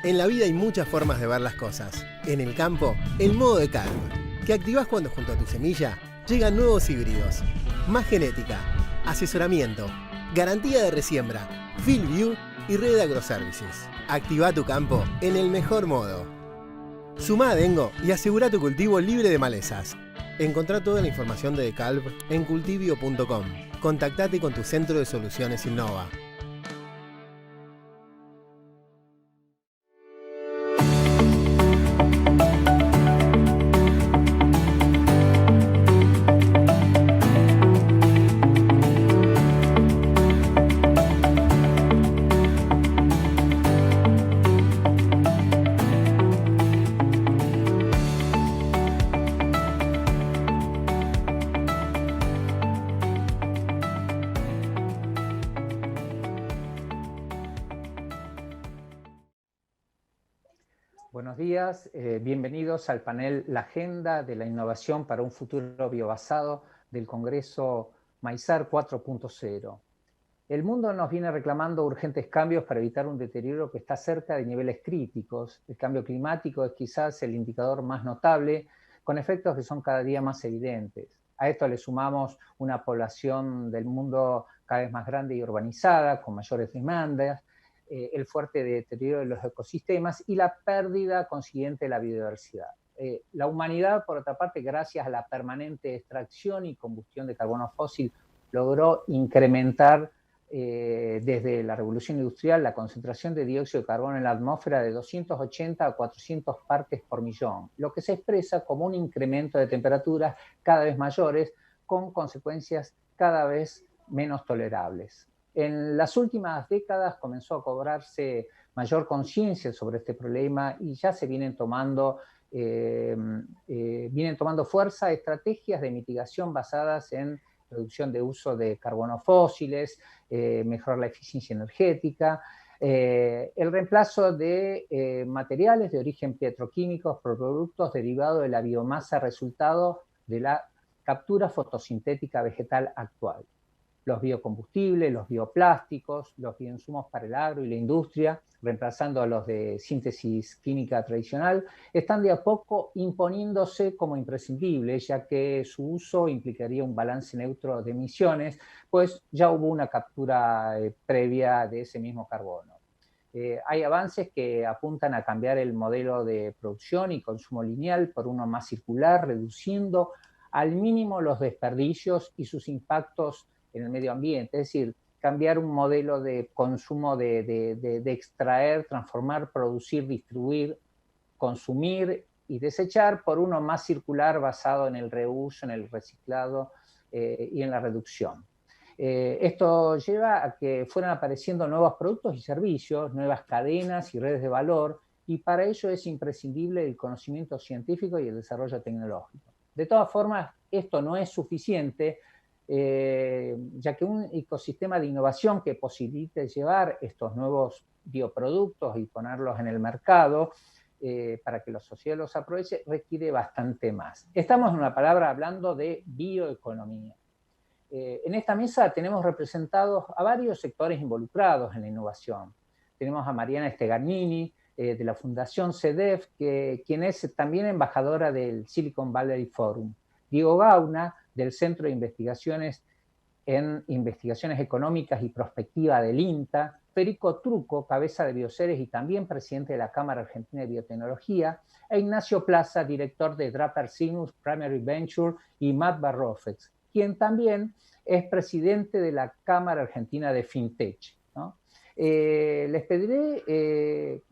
En la vida hay muchas formas de ver las cosas. En el campo, el modo de Calv, que activás cuando junto a tu semilla llegan nuevos híbridos. Más genética, asesoramiento, garantía de resiembra, FieldView y red de agroservices. Activa tu campo en el mejor modo. Sumá a Dengo y asegura tu cultivo libre de malezas. Encontrá toda la información de Calv en cultivio.com. Contactate con tu centro de soluciones Innova. Buenos días, bienvenidos al panel La Agenda de la Innovación para un Futuro Biobasado del Congreso Maizar 4.0. El mundo nos viene reclamando urgentes cambios para evitar un deterioro que está cerca de niveles críticos. El cambio climático es quizás el indicador más notable, con efectos que son cada día más evidentes. A esto le sumamos una población del mundo cada vez más grande y urbanizada, con mayores demandas, el fuerte deterioro de los ecosistemas y la pérdida consiguiente de la biodiversidad. La humanidad, por otra parte, gracias a la permanente extracción y combustión de carbono fósil, logró incrementar desde la revolución industrial la concentración de dióxido de carbono en la atmósfera de 280 a 400 partes por millón, lo que se expresa como un incremento de temperaturas cada vez mayores con consecuencias cada vez menos tolerables. En las últimas décadas comenzó a cobrarse mayor conciencia sobre este problema y ya se vienen tomando fuerza estrategias de mitigación basadas en reducción de uso de carbonos fósiles, mejorar la eficiencia energética, el reemplazo de materiales de origen petroquímicos por productos derivados de la biomasa resultado de la captura fotosintética vegetal actual. Los biocombustibles, los bioplásticos, los bioinsumos para el agro y la industria, reemplazando a los de síntesis química tradicional, están de a poco imponiéndose como imprescindibles, ya que su uso implicaría un balance neutro de emisiones, pues ya hubo una captura previa de ese mismo carbono. Hay avances que apuntan a cambiar el modelo de producción y consumo lineal por uno más circular, reduciendo al mínimo los desperdicios y sus impactos en el medio ambiente, es decir, cambiar un modelo de consumo de extraer, transformar, producir, distribuir, consumir y desechar por uno más circular basado en el reuso, en el reciclado y en la reducción. Esto lleva a que fueran apareciendo nuevos productos y servicios, nuevas cadenas y redes de valor, y para ello es imprescindible el conocimiento científico y el desarrollo tecnológico. De todas formas, esto no es suficiente, ya que un ecosistema de innovación que posibilite llevar estos nuevos bioproductos y ponerlos en el mercado para que la sociedad los aproveche requiere bastante más. Estamos, en una palabra, hablando de bioeconomía. En esta mesa tenemos representados a varios sectores involucrados en la innovación. Tenemos a Mariana Estegarnini, de la Fundación CEDEF, quien es también embajadora del Silicon Valley Forum. Diego Gauna, del Centro de Investigaciones en Investigaciones Económicas y Prospectiva del INTA, Federico Trucco, cabeza de Bioceres y también presidente de la Cámara Argentina de Biotecnología, e Ignacio Plaza, director de Draper Cygnus Primary Venture, y Matt Barrofex, quien también es presidente de la Cámara Argentina de FinTech, ¿no? Les pediré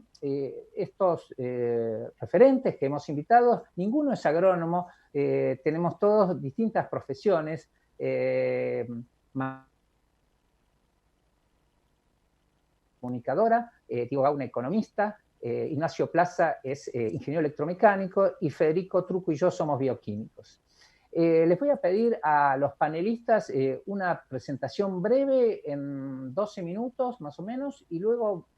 estos referentes que hemos invitado. Ninguno es agrónomo, tenemos todos distintas profesiones, comunicadora, Diego Gauna, economista, Ignacio Plaza es ingeniero electromecánico y Federico Trucco y yo somos bioquímicos. Les voy a pedir a los panelistas una presentación breve en 12 minutos más o menos y luego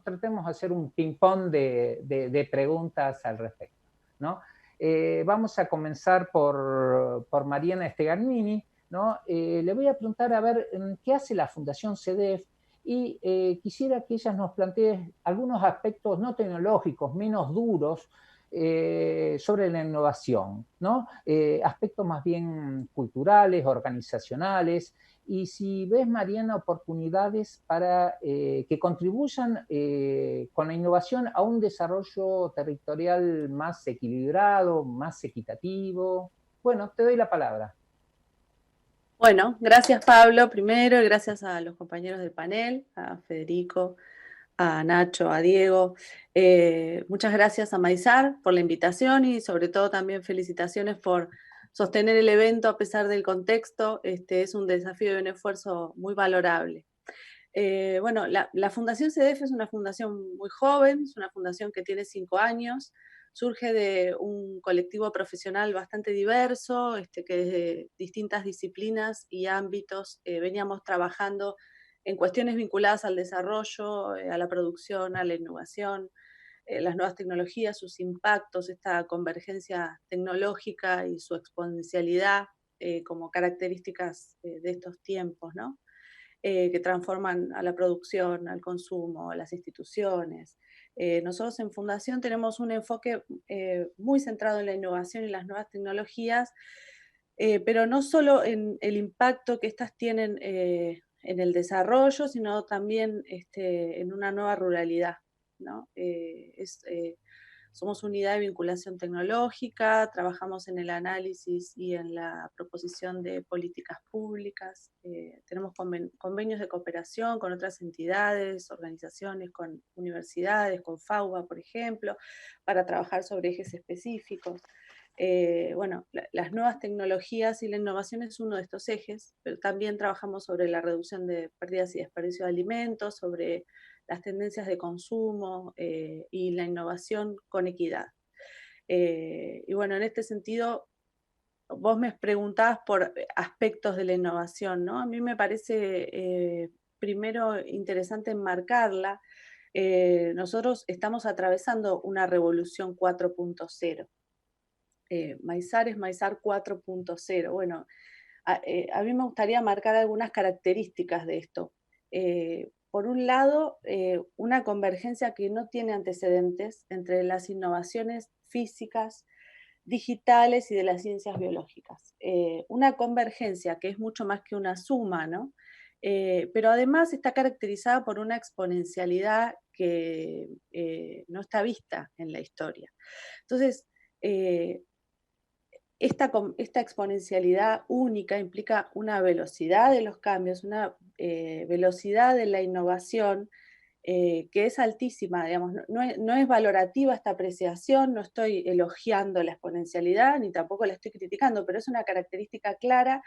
tratemos de hacer un ping-pong de preguntas al respecto, ¿no? Vamos a comenzar por Mariana Estegarnini, ¿no? Le voy a preguntar a ver qué hace la Fundación CEDEF y quisiera que ella nos plantee algunos aspectos no tecnológicos, menos duros, sobre la innovación, ¿no? Aspectos más bien culturales, organizacionales, y si ves, Mariana, oportunidades para que contribuyan con la innovación a un desarrollo territorial más equilibrado, más equitativo. Bueno, te doy la palabra. Bueno, gracias Pablo primero, y gracias a los compañeros del panel, a Federico, a Nacho, a Diego. Muchas gracias a Maizar por la invitación y sobre todo también felicitaciones por sostener el evento a pesar del contexto. Es un desafío y un esfuerzo muy valorable. Bueno, la Fundación CEDEF es una fundación muy joven, es una fundación que tiene 5 años, surge de un colectivo profesional bastante diverso, que desde distintas disciplinas y ámbitos veníamos trabajando en cuestiones vinculadas al desarrollo, a la producción, a la innovación, las nuevas tecnologías, sus impactos, esta convergencia tecnológica y su exponencialidad como características de estos tiempos, ¿no? Que transforman a la producción, al consumo, a las instituciones. Nosotros en Fundación tenemos un enfoque muy centrado en la innovación y las nuevas tecnologías, pero no solo en el impacto que estas tienen en el desarrollo, sino también en una nueva ruralidad, ¿no? Somos unidad de vinculación tecnológica, trabajamos en el análisis y en la proposición de políticas públicas, tenemos convenios de cooperación con otras entidades, organizaciones, con universidades, con FAUBA, por ejemplo, para trabajar sobre ejes específicos. Bueno, las nuevas tecnologías y la innovación es uno de estos ejes, pero también trabajamos sobre la reducción de pérdidas y desperdicio de alimentos, sobre las tendencias de consumo y la innovación con equidad. Y bueno, en este sentido, vos me preguntabas por aspectos de la innovación, ¿no? A mí me parece primero interesante enmarcarla. Nosotros estamos atravesando una revolución 4.0. Maizar es Maizar 4.0. Bueno, a mí me gustaría marcar algunas características de esto. Por un lado, una convergencia que no tiene antecedentes entre las innovaciones físicas, digitales y de las ciencias biológicas. Una convergencia que es mucho más que una suma, ¿no? Pero además está caracterizada por una exponencialidad que no está vista en la historia. Entonces, esta exponencialidad única implica una velocidad de los cambios, una velocidad de la innovación que es altísima, digamos, no es valorativa esta apreciación, no estoy elogiando la exponencialidad ni tampoco la estoy criticando, pero es una característica clara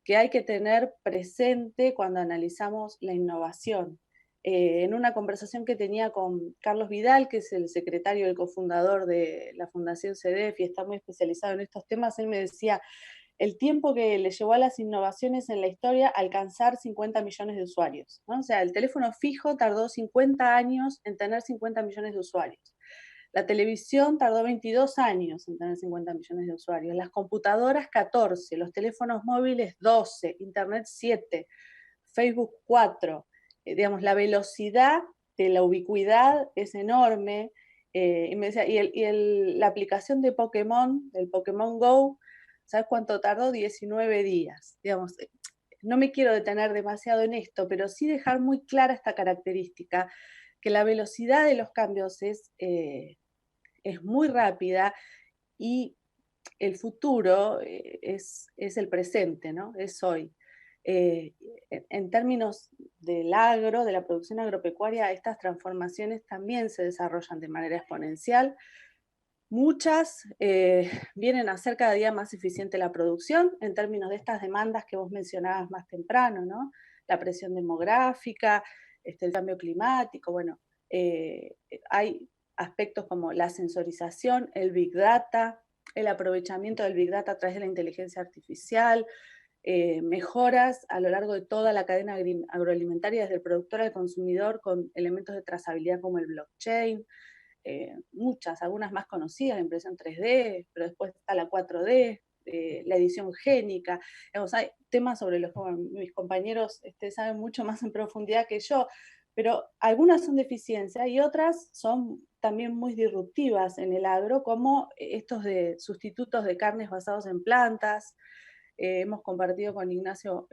que hay que tener presente cuando analizamos la innovación. En una conversación que tenía con Carlos Vidal, que es el secretario y el cofundador de la Fundación CEDEF y está muy especializado en estos temas, él me decía el tiempo que le llevó a las innovaciones en la historia alcanzar 50 millones de usuarios, ¿no? O sea, el teléfono fijo tardó 50 años en tener 50 millones de usuarios. La televisión tardó 22 años en tener 50 millones de usuarios, las computadoras 14, los teléfonos móviles 12, Internet 7, Facebook 4. Digamos, la velocidad de la ubicuidad es enorme. Y me decía, la aplicación de Pokémon, del Pokémon Go, ¿sabes cuánto tardó? 19 días. Digamos, no me quiero detener demasiado en esto, pero sí dejar muy clara esta característica, que la velocidad de los cambios es muy rápida y el futuro es el presente, ¿no? Es hoy. En términos del agro, de la producción agropecuaria, estas transformaciones también se desarrollan de manera exponencial. Muchas vienen a hacer cada día más eficiente la producción en términos de estas demandas que vos mencionabas más temprano, ¿no? La presión demográfica, el cambio climático, bueno, hay aspectos como la sensorización, el Big Data, el aprovechamiento del Big Data a través de la inteligencia artificial, mejoras a lo largo de toda la cadena agroalimentaria, desde el productor al consumidor, con elementos de trazabilidad como el blockchain, muchas, algunas más conocidas, la impresión 3D, pero después está la 4D, la edición génica. Digamos, hay temas sobre los que mis compañeros saben mucho más en profundidad que yo, pero algunas son de eficiencia y otras son también muy disruptivas en el agro, como estos de sustitutos de carnes basados en plantas. Hemos compartido con Ignacio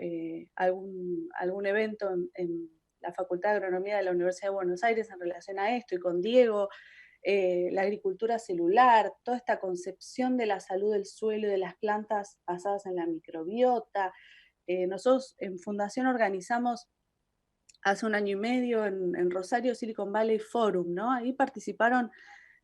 algún evento en la Facultad de Agronomía de la Universidad de Buenos Aires en relación a esto, y con Diego, la agricultura celular, toda esta concepción de la salud del suelo y de las plantas basadas en la microbiota. Nosotros en Fundación organizamos hace 1 año y medio en Rosario Silicon Valley Forum, ¿no? Ahí participaron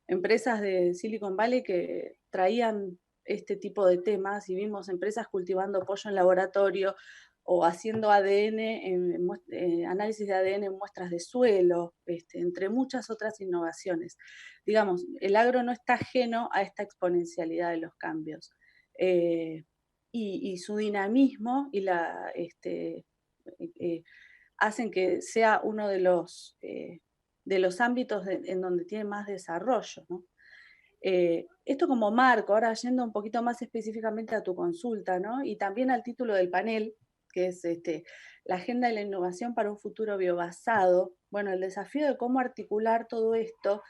empresas de Silicon Valley que traían este tipo de temas, y vimos empresas cultivando pollo en laboratorio o haciendo análisis de ADN en muestras de suelo, entre muchas otras innovaciones. Digamos, el agro no está ajeno a esta exponencialidad de los cambios. Y su dinamismo y hacen que sea uno de los ámbitos en donde tiene más desarrollo, ¿no? Esto como marco, ahora yendo un poquito más específicamente a tu consulta, ¿no? Y también al título del panel, que es la agenda de la innovación para un futuro biobasado. Bueno, el desafío de cómo articular todo esto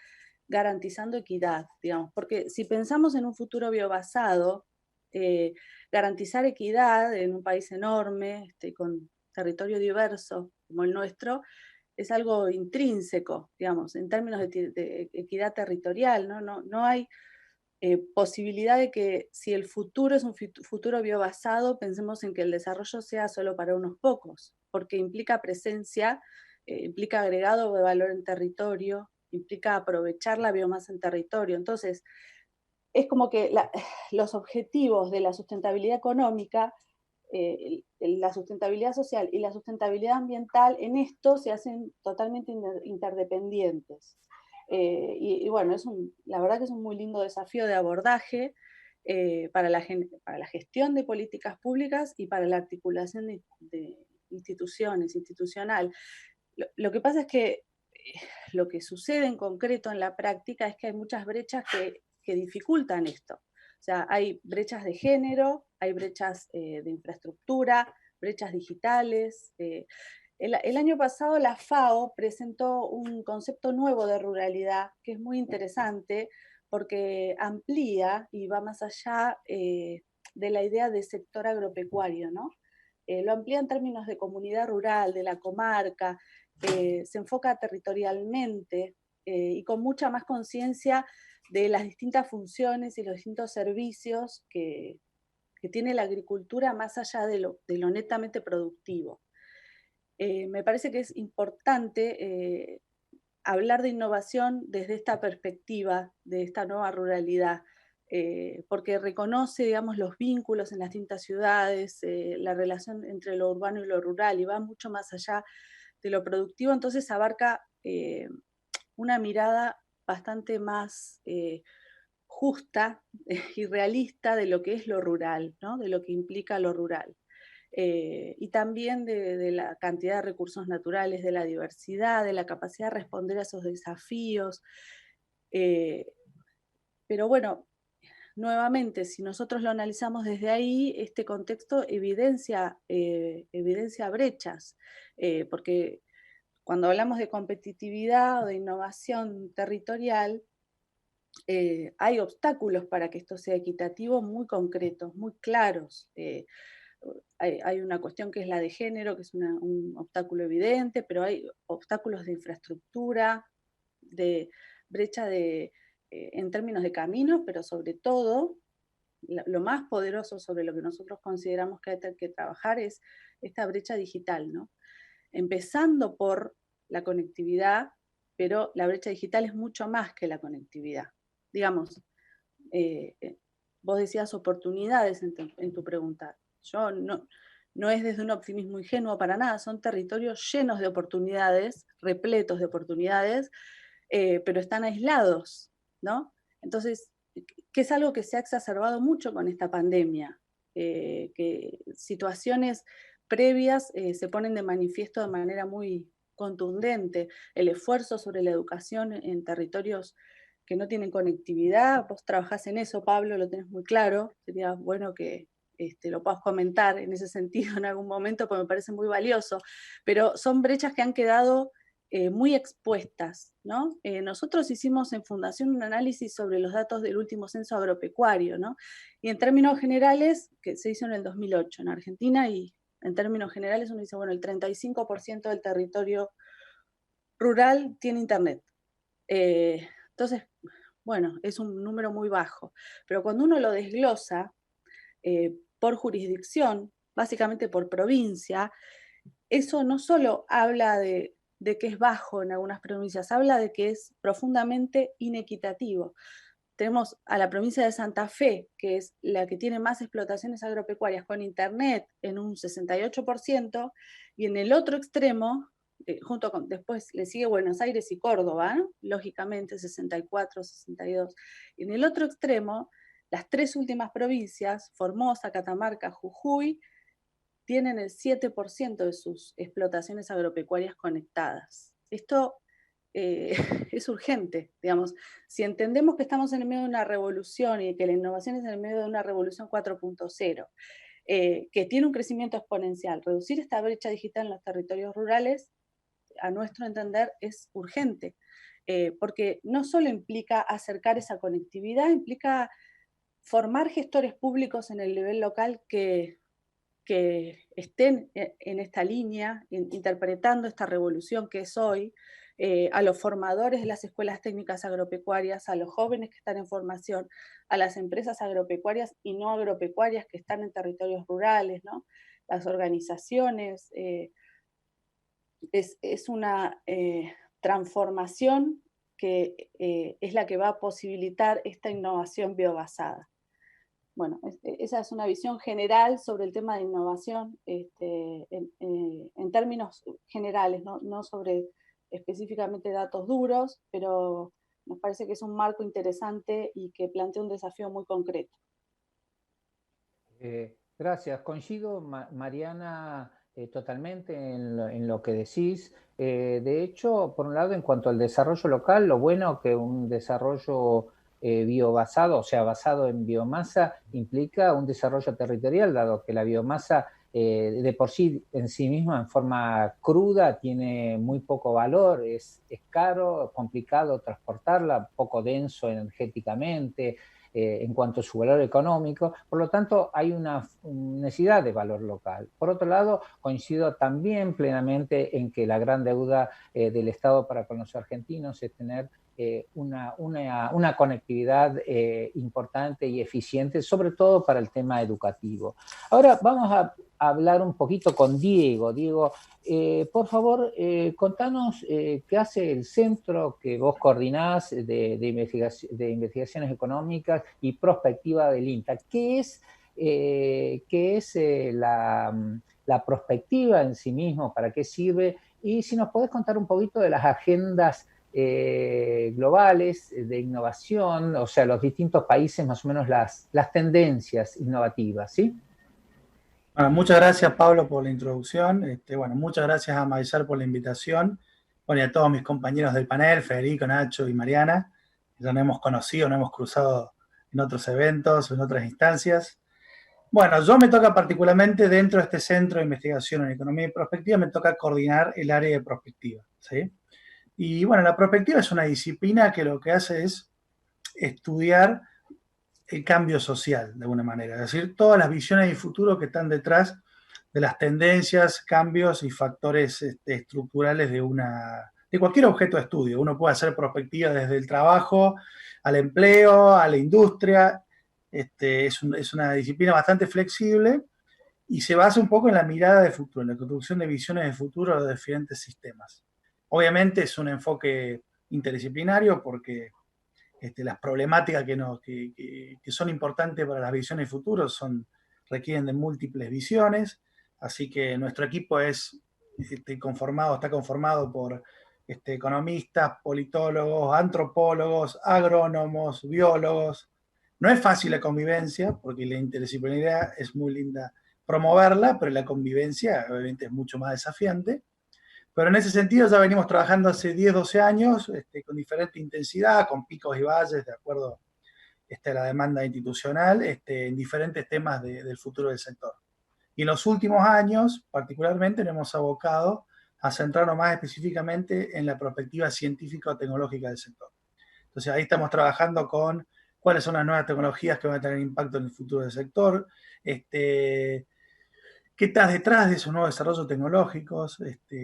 garantizando equidad, digamos, porque si pensamos en un futuro biobasado, garantizar equidad en un país enorme, con territorio diverso como el nuestro, es algo intrínseco, digamos, en términos de equidad territorial, ¿no? No hay posibilidad de que si el futuro es un futuro biobasado, pensemos en que el desarrollo sea solo para unos pocos, porque implica presencia, implica agregado de valor en territorio, implica aprovechar la biomasa en territorio. Entonces, es como que los objetivos de la sustentabilidad económica, la sustentabilidad social y la sustentabilidad ambiental en esto se hacen totalmente interdependientes. Y bueno, la verdad que es un muy lindo desafío de abordaje para la gestión de políticas públicas y para la articulación de institucional. Lo que pasa es que lo que sucede en concreto en la práctica es que hay muchas brechas que dificultan esto. O sea, hay brechas de género, hay brechas de infraestructura, brechas digitales. El año pasado la FAO presentó un concepto nuevo de ruralidad que es muy interesante porque amplía y va más allá de la idea de sector agropecuario, ¿no? Lo amplía en términos de comunidad rural, de la comarca, se enfoca territorialmente y con mucha más conciencia de las distintas funciones y los distintos servicios que tiene la agricultura más allá de lo netamente productivo. Me parece que es importante hablar de innovación desde esta perspectiva, de esta nueva ruralidad, porque reconoce, digamos, los vínculos en las distintas ciudades, la relación entre lo urbano y lo rural, y va mucho más allá de lo productivo, entonces abarca una mirada bastante más justa y realista de lo que es lo rural, ¿no? De lo que implica lo rural. Y también de la cantidad de recursos naturales, de la diversidad, de la capacidad de responder a esos desafíos. Pero bueno, nuevamente, si nosotros lo analizamos desde ahí, este contexto evidencia brechas, porque cuando hablamos de competitividad o de innovación territorial, hay obstáculos para que esto sea equitativo muy concretos, muy claros. Hay una cuestión que es la de género, que es un obstáculo evidente, pero hay obstáculos de infraestructura, de brecha en términos de caminos, pero sobre todo, lo más poderoso sobre lo que nosotros consideramos que hay que trabajar es esta brecha digital, ¿no? Empezando por la conectividad, pero la brecha digital es mucho más que la conectividad. Digamos, vos decías oportunidades en tu pregunta. Yo no es desde un optimismo ingenuo para nada, son territorios llenos de oportunidades, repletos de oportunidades, pero están aislados, ¿no? Entonces, que es algo que se ha exacerbado mucho con esta pandemia, que situaciones previas se ponen de manifiesto de manera muy contundente. El esfuerzo sobre la educación en territorios que no tienen conectividad. Vos trabajás en eso, Pablo, lo tenés muy claro. Sería bueno que lo puedas comentar en ese sentido en algún momento, porque me parece muy valioso. Pero son brechas que han quedado muy expuestas, ¿no? Nosotros hicimos en Fundación un análisis sobre los datos del último censo agropecuario, ¿no? Y en términos generales, que se hizo en el 2008 en Argentina, y en términos generales uno dice, bueno, el 35% del territorio rural tiene internet. Entonces, bueno, es un número muy bajo. Pero cuando uno lo desglosa por jurisdicción, básicamente por provincia, eso no solo habla de que es bajo en algunas provincias, habla de que es profundamente inequitativo. Tenemos a la provincia de Santa Fe, que es la que tiene más explotaciones agropecuarias con internet en un 68%, y en el otro extremo, después le sigue Buenos Aires y Córdoba, ¿no? Lógicamente 64, 62. Y en el otro extremo, las tres últimas provincias, Formosa, Catamarca, Jujuy, tienen el 7% de sus explotaciones agropecuarias conectadas. Esto es urgente, digamos. Si entendemos que estamos en el medio de una revolución y que la innovación es en el medio de una revolución 4.0, que tiene un crecimiento exponencial, reducir esta brecha digital en los territorios rurales, a nuestro entender, es urgente, porque no solo implica acercar esa conectividad, implica formar gestores públicos en el nivel local que estén en esta línea, interpretando esta revolución que es hoy, a los formadores de las escuelas técnicas agropecuarias, a los jóvenes que están en formación, a las empresas agropecuarias y no agropecuarias que están en territorios rurales, ¿no? Las organizaciones. Es una transformación que es la que va a posibilitar esta innovación biobasada. Bueno, esa es una visión general sobre el tema de innovación en términos generales, no sobre específicamente datos duros, pero nos parece que es un marco interesante y que plantea un desafío muy concreto. Gracias. Coincido, Mariana, totalmente en lo que decís. De hecho, por un lado, en cuanto al desarrollo local, lo bueno que un desarrollo biobasado, o sea, basado en biomasa, implica un desarrollo territorial, dado que la biomasa de por sí, en sí misma, en forma cruda, tiene muy poco valor, es caro, complicado transportarla, poco denso energéticamente, en cuanto a su valor económico. Por lo tanto, hay una necesidad de valor local. Por otro lado, coincido también plenamente en que la gran deuda del Estado para con los argentinos es tener una conectividad importante y eficiente, sobre todo para el tema educativo. Ahora vamos a hablar un poquito con Diego. Diego, por favor, contanos qué hace el centro que vos coordinás de investigaciones económicas y prospectiva del INTA. ¿Qué es la prospectiva en sí mismo? ¿Para qué sirve? Y si nos podés contar un poquito de las agendas globales de innovación, o sea, los distintos países, más o menos las tendencias innovativas, ¿sí? Bueno, muchas gracias, Pablo, por la introducción. Bueno, muchas gracias a Maisal por la invitación. Bueno, y a todos mis compañeros del panel, Federico, Nacho y Mariana, que ya nos hemos conocido, nos hemos cruzado en otros eventos, en otras instancias. Bueno, yo me toca particularmente dentro de este centro de investigación en economía y prospectiva, me toca coordinar el área de prospectiva, ¿sí? Y bueno, la prospectiva es una disciplina que lo que hace es estudiar el cambio social, de alguna manera. Es decir, todas las visiones y futuro que están detrás de las tendencias, cambios y factores estructurales de cualquier objeto de estudio. Uno puede hacer prospectiva desde el trabajo al empleo, a la industria. Es una disciplina bastante flexible y se basa un poco en la mirada de futuro, en la construcción de visiones de futuro de diferentes sistemas. Obviamente es un enfoque interdisciplinario porque las problemáticas que son importantes para las visiones de futuro requieren de múltiples visiones, así que nuestro equipo está conformado por economistas, politólogos, antropólogos, agrónomos, biólogos. No es fácil la convivencia, porque la interdisciplinaridad es muy linda promoverla, pero la convivencia obviamente es mucho más desafiante. Pero en ese sentido ya venimos trabajando hace 10, 12 años, con diferente intensidad, con picos y valles, de acuerdo a la demanda institucional, en diferentes temas del futuro del sector. Y en los últimos años, particularmente, nos hemos abocado a centrarnos más específicamente en la perspectiva científico-tecnológica del sector. Entonces ahí estamos trabajando con cuáles son las nuevas tecnologías que van a tener impacto en el futuro del sector, qué está detrás de esos nuevos desarrollos tecnológicos,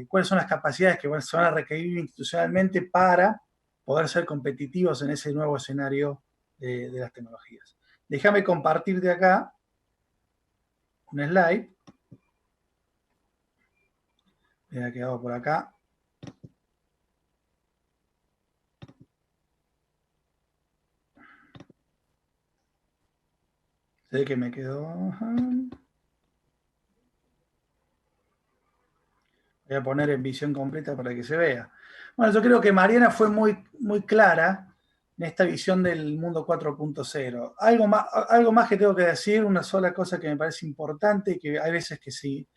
cuáles son las capacidades que se van a requerir institucionalmente para poder ser competitivos en ese nuevo escenario de las tecnologías. Déjame compartirte acá un slide. Me ha quedado por acá. Sé que me quedó. Voy a poner en visión completa para que se vea. Bueno, yo creo que Mariana fue muy, muy clara en esta visión del mundo 4.0. Algo más que tengo que decir, una sola cosa que me parece importante y que hay veces que sí,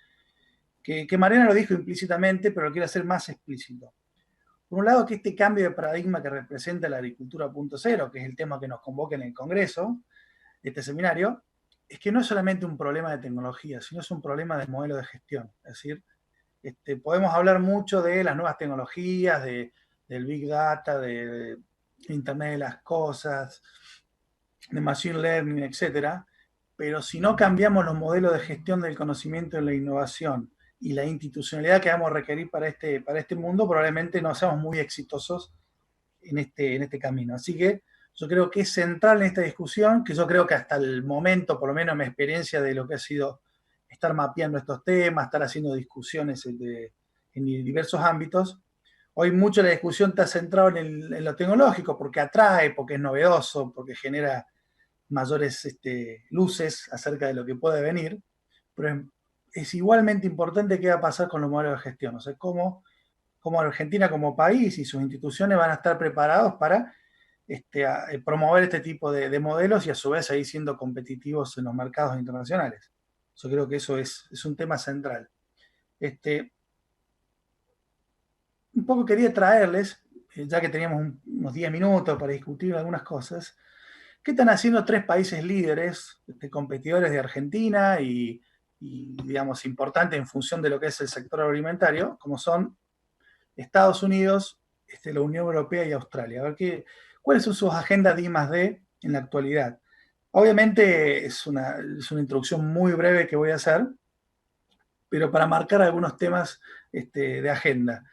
que Mariana lo dijo implícitamente, pero lo quiero hacer más explícito. Por un lado, que este cambio de paradigma que representa la agricultura 0.0, que es el tema que nos convoca en el Congreso, este seminario, es que no es solamente un problema de tecnología, sino es un problema de modelo de gestión. Es decir, podemos hablar mucho de las nuevas tecnologías, del Big Data, de Internet de las Cosas, de Machine Learning, etc. Pero si no cambiamos los modelos de gestión del conocimiento y la innovación y la institucionalidad que vamos a requerir para este mundo, probablemente no seamos muy exitosos en este camino. Así que yo creo que es central en esta discusión, que yo creo que hasta el momento, por lo menos en mi experiencia de lo que ha sido estar mapeando estos temas, estar haciendo discusiones en diversos ámbitos, hoy mucho la discusión está centrada en lo tecnológico, porque atrae, porque es novedoso, porque genera mayores luces acerca de lo que puede venir, pero es igualmente importante qué va a pasar con los modelos de gestión, o sea, cómo Argentina como país y sus instituciones van a estar preparados para promover este tipo de modelos y a su vez seguir siendo competitivos en los mercados internacionales. Yo creo que eso es un tema central. Un poco quería traerles, ya que teníamos unos 10 minutos para discutir algunas cosas, ¿qué están haciendo 3 países líderes, competidores de Argentina y, digamos, importantes en función de lo que es el sector agroalimentario, como son Estados Unidos, la Unión Europea y Australia? A ver cuáles son sus agendas de I+D en la actualidad. Obviamente es una introducción muy breve que voy a hacer, pero para marcar algunos temas de agenda.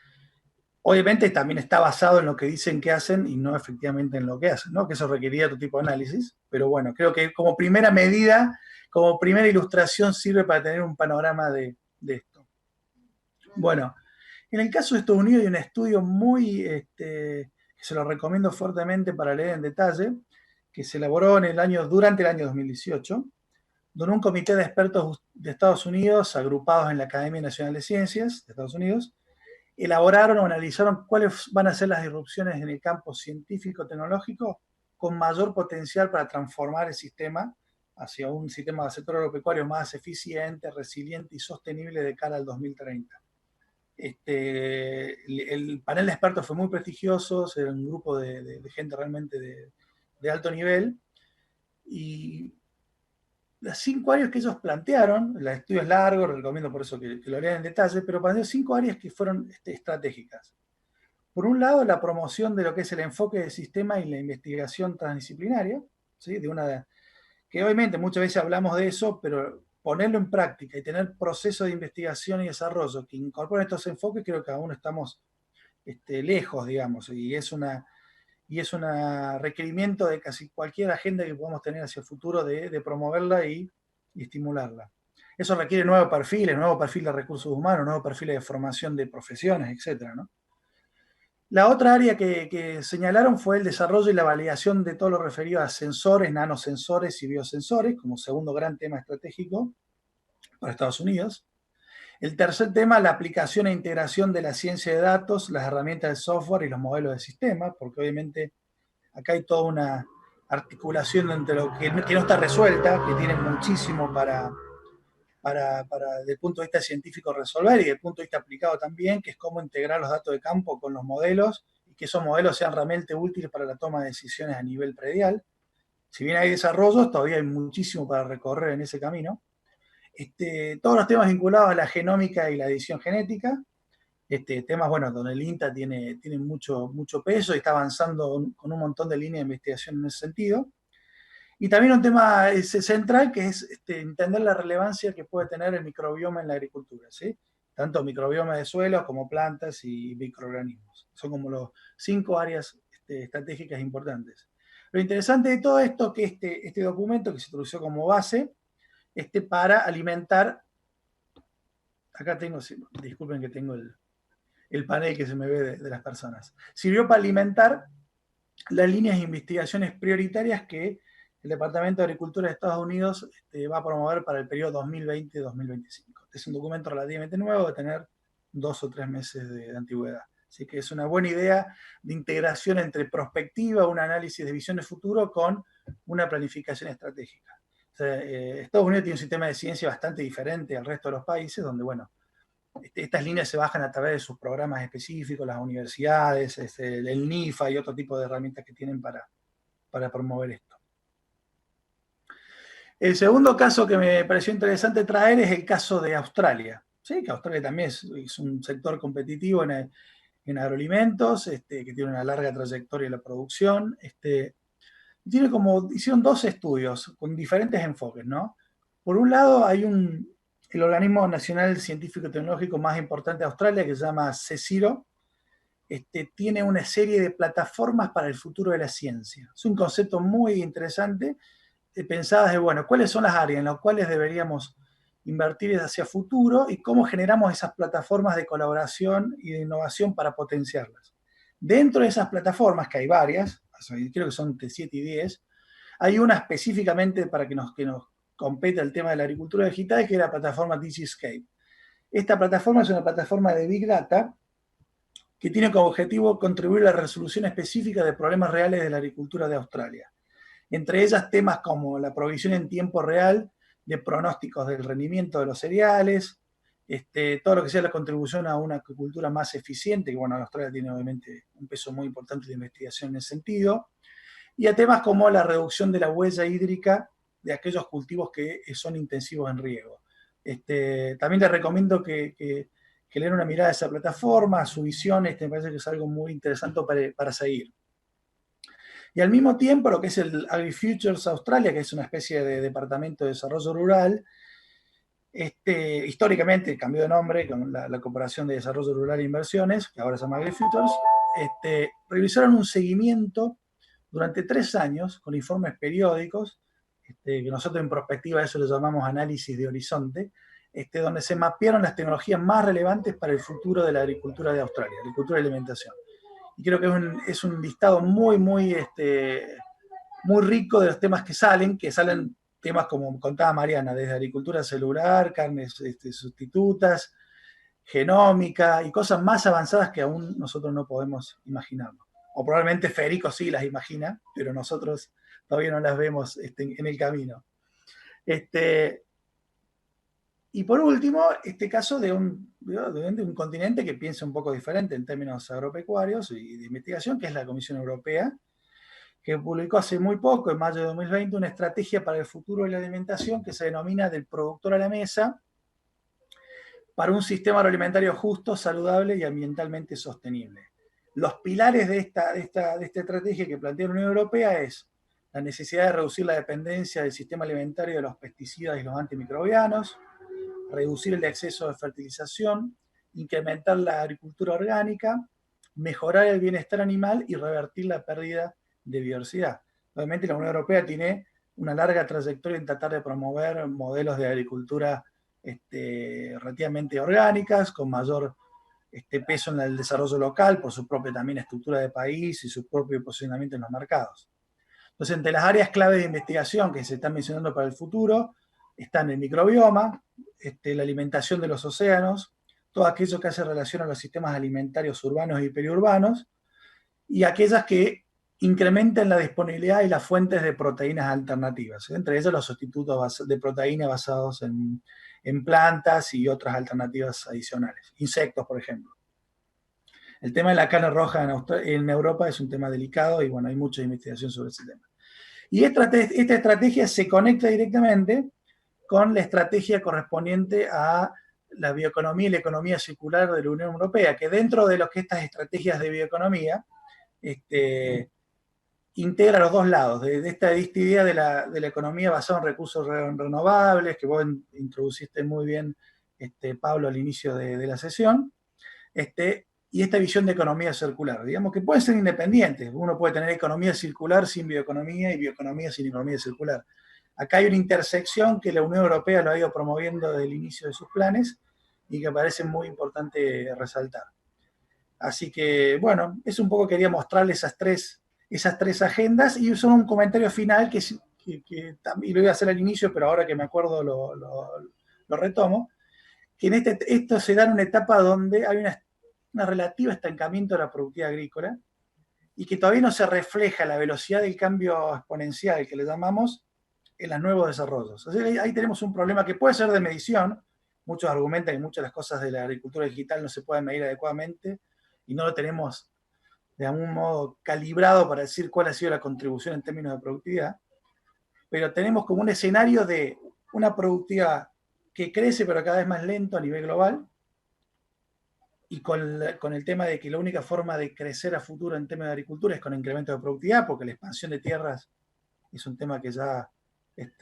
Obviamente también está basado en lo que dicen que hacen y no efectivamente en lo que hacen, ¿no? Que eso requeriría otro tipo de análisis, pero bueno, creo que como primera medida, como primera ilustración sirve para tener un panorama de esto. Bueno, en el caso de Estados Unidos hay un estudio muy, que se lo recomiendo fuertemente para leer en detalle, que se elaboró durante el año 2018, donde un comité de expertos de Estados Unidos, agrupados en la Academia Nacional de Ciencias de Estados Unidos, elaboraron o analizaron cuáles van a ser las disrupciones en el campo científico-tecnológico con mayor potencial para transformar el sistema hacia un sistema de sector agropecuario más eficiente, resiliente y sostenible de cara al 2030. El panel de expertos fue muy prestigioso, era un grupo de gente realmente de alto nivel, y las 5 áreas que ellos plantearon, el estudio es largo, recomiendo por eso que lo lean en detalle, pero planteó 5 áreas que fueron estratégicas. Por un lado, la promoción de lo que es el enfoque del sistema y la investigación transdisciplinaria, ¿sí? Que obviamente muchas veces hablamos de eso, pero ponerlo en práctica y tener procesos de investigación y desarrollo que incorporen estos enfoques, creo que aún estamos lejos, digamos, y es un requerimiento de casi cualquier agenda que podamos tener hacia el futuro de promoverla y estimularla. Eso requiere nuevo perfil de recursos humanos, nuevos perfiles de formación de profesiones, etc., ¿no? La otra área que señalaron fue el desarrollo y la validación de todo lo referido a sensores, nanosensores y biosensores, como segundo gran tema estratégico para Estados Unidos. El tercer tema, la aplicación e integración de la ciencia de datos, las herramientas de software y los modelos de sistema, porque obviamente acá hay toda una articulación entre lo que no está resuelta, que tiene muchísimo para desde el punto de vista científico resolver y desde el punto de vista aplicado también, que es cómo integrar los datos de campo con los modelos y que esos modelos sean realmente útiles para la toma de decisiones a nivel predial. Si bien hay desarrollos, todavía hay muchísimo para recorrer en ese camino. Todos los temas vinculados a la genómica y la edición genética, temas, bueno, donde el INTA tiene mucho peso y está avanzando con un montón de líneas de investigación en ese sentido. Y también un tema central que es entender la relevancia que puede tener el microbioma en la agricultura, ¿sí? Tanto microbioma de suelos como plantas y microorganismos. Son como los 5 áreas estratégicas importantes. Lo interesante de todo esto es que este documento que se introdujo como base para alimentar, acá tengo, disculpen que tengo el panel que se me ve de las personas, sirvió para alimentar las líneas de investigaciones prioritarias que el Departamento de Agricultura de Estados Unidos va a promover para el periodo 2020-2025. Es un documento relativamente nuevo, de tener 2 o 3 meses de antigüedad. Así que es una buena idea de integración entre prospectiva, un análisis de visión de futuro con una planificación estratégica. O sea, Estados Unidos tiene un sistema de ciencia bastante diferente al resto de los países, donde, bueno, estas líneas se bajan a través de sus programas específicos, las universidades, el NIFA y otro tipo de herramientas que tienen para promover esto. El segundo caso que me pareció interesante traer es el caso de Australia. ¿Sí? Que Australia también es un sector competitivo en agroalimentos, que tiene una larga trayectoria en la producción. Hicieron 2 estudios con diferentes enfoques, ¿no? Por un lado hay el organismo nacional científico y tecnológico más importante de Australia, que se llama CSIRO, tiene una serie de plataformas para el futuro de la ciencia. Es un concepto muy interesante, pensadas de, bueno, cuáles son las áreas en las cuales deberíamos invertir hacia futuro y cómo generamos esas plataformas de colaboración y de innovación para potenciarlas. Dentro de esas plataformas, que hay varias, creo que son entre 7 y 10, hay una específicamente para que nos compete el tema de la agricultura digital, que es la plataforma DigiScape. Esta plataforma es una plataforma de Big Data que tiene como objetivo contribuir a la resolución específica de problemas reales de la agricultura de Australia. Entre ellas temas como la provisión en tiempo real de pronósticos del rendimiento de los cereales, todo lo que sea la contribución a una agricultura más eficiente, que bueno, Australia tiene obviamente un peso muy importante de investigación en ese sentido, y a temas como la reducción de la huella hídrica de aquellos cultivos que son intensivos en riego. También les recomiendo que le den una mirada a esa plataforma, a su visión, me parece que es algo muy interesante para seguir. Y al mismo tiempo, lo que es el AgriFutures Australia, que es una especie de departamento de desarrollo rural, históricamente cambió de nombre con la Corporación de Desarrollo Rural e Inversiones, que ahora se llama AgriFutures, realizaron un seguimiento durante 3 años con informes periódicos, que nosotros en prospectiva eso lo llamamos análisis de horizonte, donde se mapearon las tecnologías más relevantes para el futuro de la agricultura de Australia, agricultura y alimentación. Y creo que es un listado muy rico de los temas que salen temas como contaba Mariana, desde agricultura celular, carnes sustitutas, genómica y cosas más avanzadas que aún nosotros no podemos imaginarnos. O probablemente Federico sí las imagina, pero nosotros todavía no las vemos en el camino. Y por último, caso de un continente que piensa un poco diferente en términos agropecuarios y de investigación, que es la Comisión Europea, que publicó hace muy poco, en mayo de 2020, una estrategia para el futuro de la alimentación que se denomina Del productor a la mesa, para un sistema agroalimentario justo, saludable y ambientalmente sostenible. Los pilares de esta estrategia que plantea la Unión Europea es la necesidad de reducir la dependencia del sistema alimentario de los pesticidas y los antimicrobianos, reducir el exceso de fertilización, incrementar la agricultura orgánica, mejorar el bienestar animal y revertir la pérdida de biodiversidad. Obviamente la Unión Europea tiene una larga trayectoria en tratar de promover modelos de agricultura relativamente orgánicas, con mayor peso en el desarrollo local, por su propia también estructura de país y su propio posicionamiento en los mercados. Entonces, entre las áreas clave de investigación que se están mencionando para el futuro, están el microbioma, la alimentación de los océanos, todo aquello que hace relación a los sistemas alimentarios urbanos y periurbanos, y aquellas que incrementen la disponibilidad y las fuentes de proteínas alternativas, entre ellas los sustitutos de proteína basados en en plantas y otras alternativas adicionales. Insectos, por ejemplo. El tema de la carne roja en Europa es un tema delicado y bueno, hay mucha investigación sobre ese tema. Y esta estrategia se conecta directamente con la estrategia correspondiente a la bioeconomía y la economía circular de la Unión Europea, que dentro de lo que estas estrategias de bioeconomía integra los dos lados, de esta idea de la economía basada en recursos renovables, que vos introduciste muy bien, Pablo, al inicio de la sesión, y esta visión de economía circular, digamos que pueden ser independientes. Uno puede tener economía circular sin bioeconomía y bioeconomía sin economía circular. Acá hay una intersección que la Unión Europea lo ha ido promoviendo desde el inicio de sus planes y que parece muy importante resaltar. Así que, bueno, eso un poco quería mostrarles esas tres agendas y solo un comentario final que también lo iba a hacer al inicio, pero ahora que me acuerdo lo retomo, que esto se da en una etapa donde hay una relativa estancamiento de la productividad agrícola y que todavía no se refleja la velocidad del cambio exponencial que le llamamos en los nuevos desarrollos. O sea, ahí tenemos un problema que puede ser de medición. Muchos argumentan que muchas de las cosas de la agricultura digital no se pueden medir adecuadamente y no lo tenemos de algún modo calibrado para decir cuál ha sido la contribución en términos de productividad, pero tenemos como un escenario de una productividad que crece pero cada vez más lento a nivel global, y con el tema de que la única forma de crecer a futuro en temas de agricultura es con incremento de productividad, porque la expansión de tierras es un tema que ya,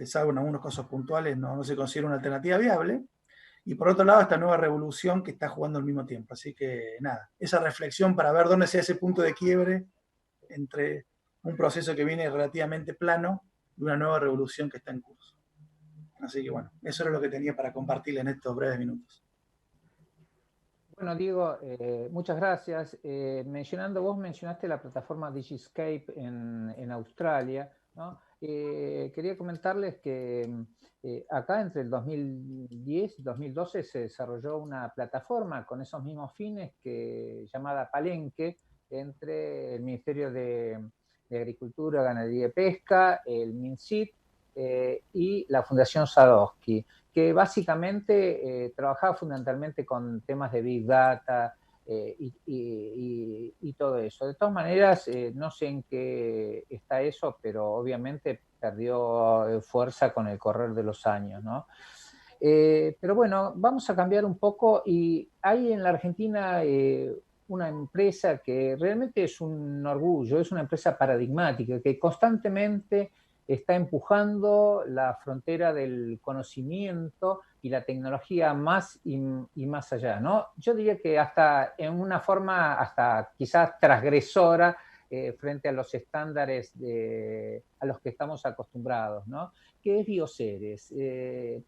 salvo en algunos casos puntuales, no se considera una alternativa viable. Y por otro lado, esta nueva revolución que está jugando al mismo tiempo. Así que nada, esa reflexión para ver dónde sea ese punto de quiebre entre un proceso que viene relativamente plano y una nueva revolución que está en curso. Así que bueno, eso era lo que tenía para compartirles en estos breves minutos. Bueno, Diego, muchas gracias. Vos mencionaste la plataforma Digiscape en Australia, ¿no? Quería comentarles que acá entre el 2010 y 2012 se desarrolló una plataforma con esos mismos fines llamada Palenque, entre el Ministerio de Agricultura, Ganadería y Pesca, el MinSIT y la Fundación Sadowski, que básicamente trabajaba fundamentalmente con temas de Big Data y todo eso. De todas maneras, no sé en qué está eso, pero obviamente perdió fuerza con el correr de los años, ¿no? Pero bueno, vamos a cambiar un poco y hay en la Argentina una empresa que realmente es un orgullo, es una empresa paradigmática que constantemente está empujando la frontera del conocimiento y la tecnología más y más allá, ¿no? Yo diría que hasta en una forma hasta quizás transgresora frente a los estándares a los que estamos acostumbrados, ¿no? Que es Bioceres.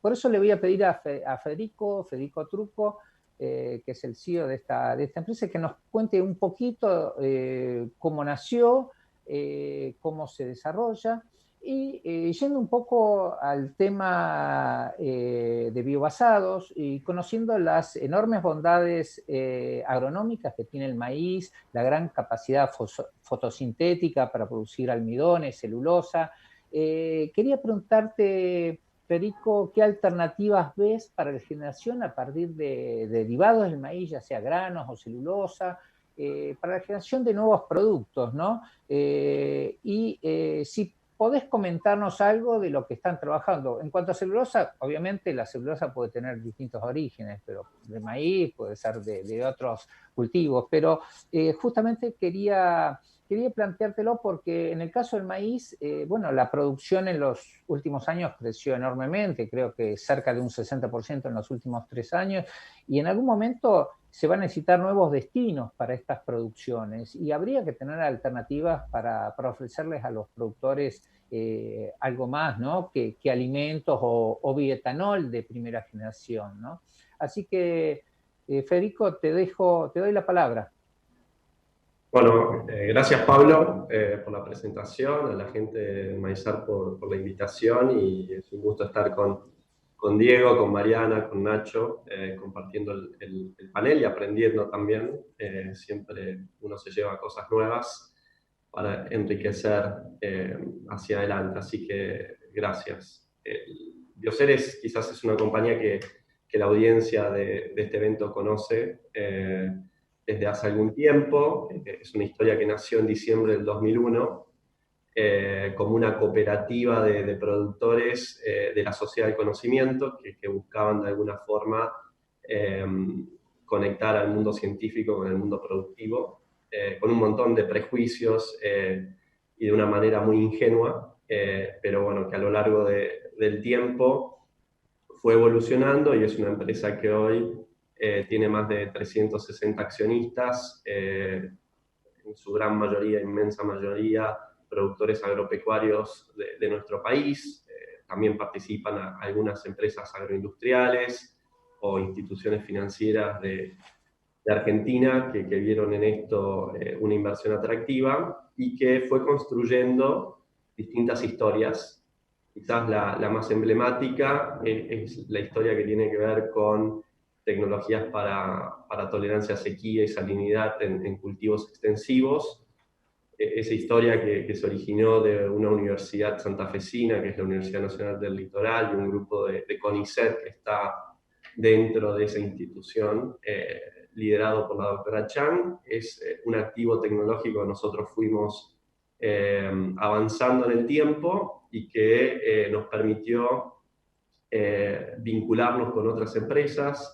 Por eso le voy a pedir a Federico Trucco, que es el CEO de esta empresa, que nos cuente un poquito cómo nació, cómo se desarrolla. Y yendo un poco al tema de biobasados y conociendo las enormes bondades agronómicas que tiene el maíz, la gran capacidad fotosintética para producir almidones, celulosa, quería preguntarte, Federico, ¿qué alternativas ves para la generación a partir de derivados del maíz, ya sea granos o celulosa, para la generación de nuevos productos, ¿no? Si ¿podés comentarnos algo de lo que están trabajando? En cuanto a celulosa, obviamente la celulosa puede tener distintos orígenes, pero de maíz, puede ser de otros cultivos, pero justamente quería planteártelo porque en el caso del maíz, bueno, la producción en los últimos años creció enormemente, creo que cerca de un 60% en los últimos 3 años, y en algún momento se van a necesitar nuevos destinos para estas producciones y habría que tener alternativas para ofrecerles a los productores algo más, ¿no? que alimentos o bioetanol de primera generación, ¿no? Así que, Federico, te doy la palabra. Bueno, gracias Pablo por la presentación, a la gente de Maizar por la invitación y es un gusto estar con Diego, con Mariana, con Nacho, compartiendo el panel y aprendiendo también. Siempre uno se lleva cosas nuevas para enriquecer hacia adelante, así que gracias. Bioceres quizás es una compañía que que la audiencia de este evento conoce desde hace algún tiempo. Es una historia que nació en diciembre del 2001, como una cooperativa de productores de la sociedad del conocimiento que buscaban de alguna forma conectar al mundo científico con el mundo productivo, con un montón de prejuicios y de una manera muy ingenua, pero bueno, que a lo largo del tiempo fue evolucionando y es una empresa que hoy tiene más de 360 accionistas, en su gran mayoría, inmensa mayoría, productores agropecuarios de nuestro país. También participan algunas empresas agroindustriales o instituciones financieras de Argentina que vieron en esto una inversión atractiva y que fue construyendo distintas historias. Quizás la más emblemática es la historia que tiene que ver con tecnologías para tolerancia a sequía y salinidad en cultivos extensivos. Esa historia que se originó de una universidad santafesina, que es la Universidad Nacional del Litoral, y un grupo de CONICET que está dentro de esa institución, liderado por la doctora Chang, es un activo tecnológico que nosotros fuimos avanzando en el tiempo y que nos permitió vincularnos con otras empresas,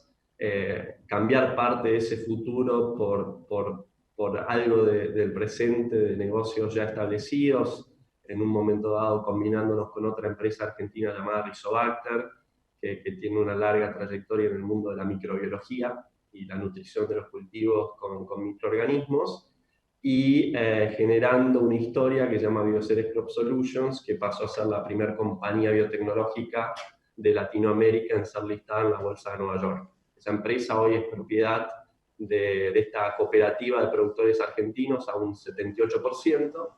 cambiar parte de ese futuro por algo del presente, de negocios ya establecidos, en un momento dado combinándonos con otra empresa argentina llamada Rizobacter, que tiene una larga trayectoria en el mundo de la microbiología y la nutrición de los cultivos con microorganismos, y generando una historia que se llama Bioceres Crop Solutions, que pasó a ser la primera compañía biotecnológica de Latinoamérica en ser listada en la Bolsa de Nueva York. Esa empresa hoy es propiedad de esta cooperativa de productores argentinos a un 78%,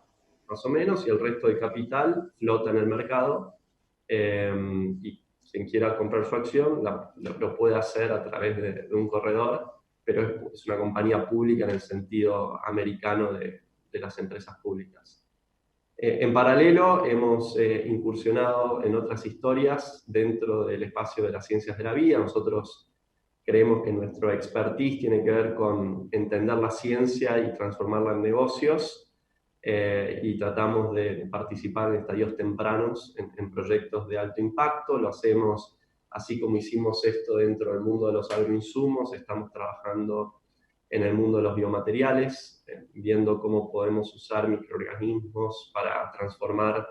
más o menos, y el resto del capital flota en el mercado, y quien quiera comprar su acción lo puede hacer a través de un corredor, pero es una compañía pública en el sentido americano de las empresas públicas. En paralelo, hemos incursionado en otras historias dentro del espacio de las ciencias de la vida. Nosotros creemos que nuestro expertise tiene que ver con entender la ciencia y transformarla en negocios, y tratamos de participar en estadios tempranos en proyectos de alto impacto. Lo hacemos así como hicimos esto dentro del mundo de los agroinsumos. Estamos trabajando en el mundo de los biomateriales, viendo cómo podemos usar microorganismos para transformar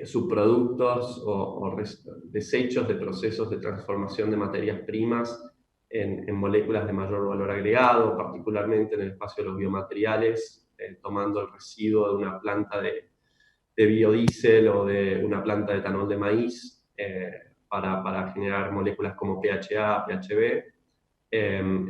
subproductos o desechos de procesos de transformación de materias primas en moléculas de mayor valor agregado, particularmente en el espacio de los biomateriales, tomando el residuo de una planta de biodiesel o de una planta de etanol de maíz para generar moléculas como PHA, PHB.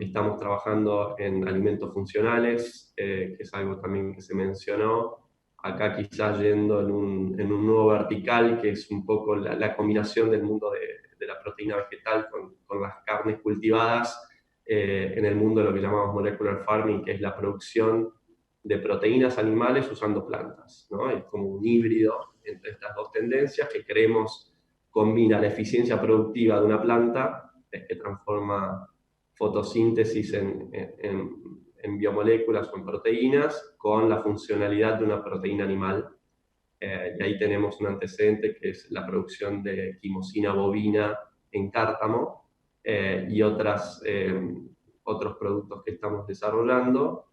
Estamos trabajando en alimentos funcionales, que es algo también que se mencionó. Acá quizás yendo en un nuevo vertical, que es un poco la combinación del mundo de la proteína vegetal con las carnes cultivadas, en el mundo de lo que llamamos molecular farming, que es la producción de proteínas animales usando plantas, ¿no? Es como un híbrido entre estas dos tendencias que creemos combina la eficiencia productiva de una planta, que transforma fotosíntesis en biomoléculas o en proteínas, con la funcionalidad de una proteína animal. Y ahí tenemos un antecedente que es la producción de quimosina bovina en cártamo, y otros productos que estamos desarrollando.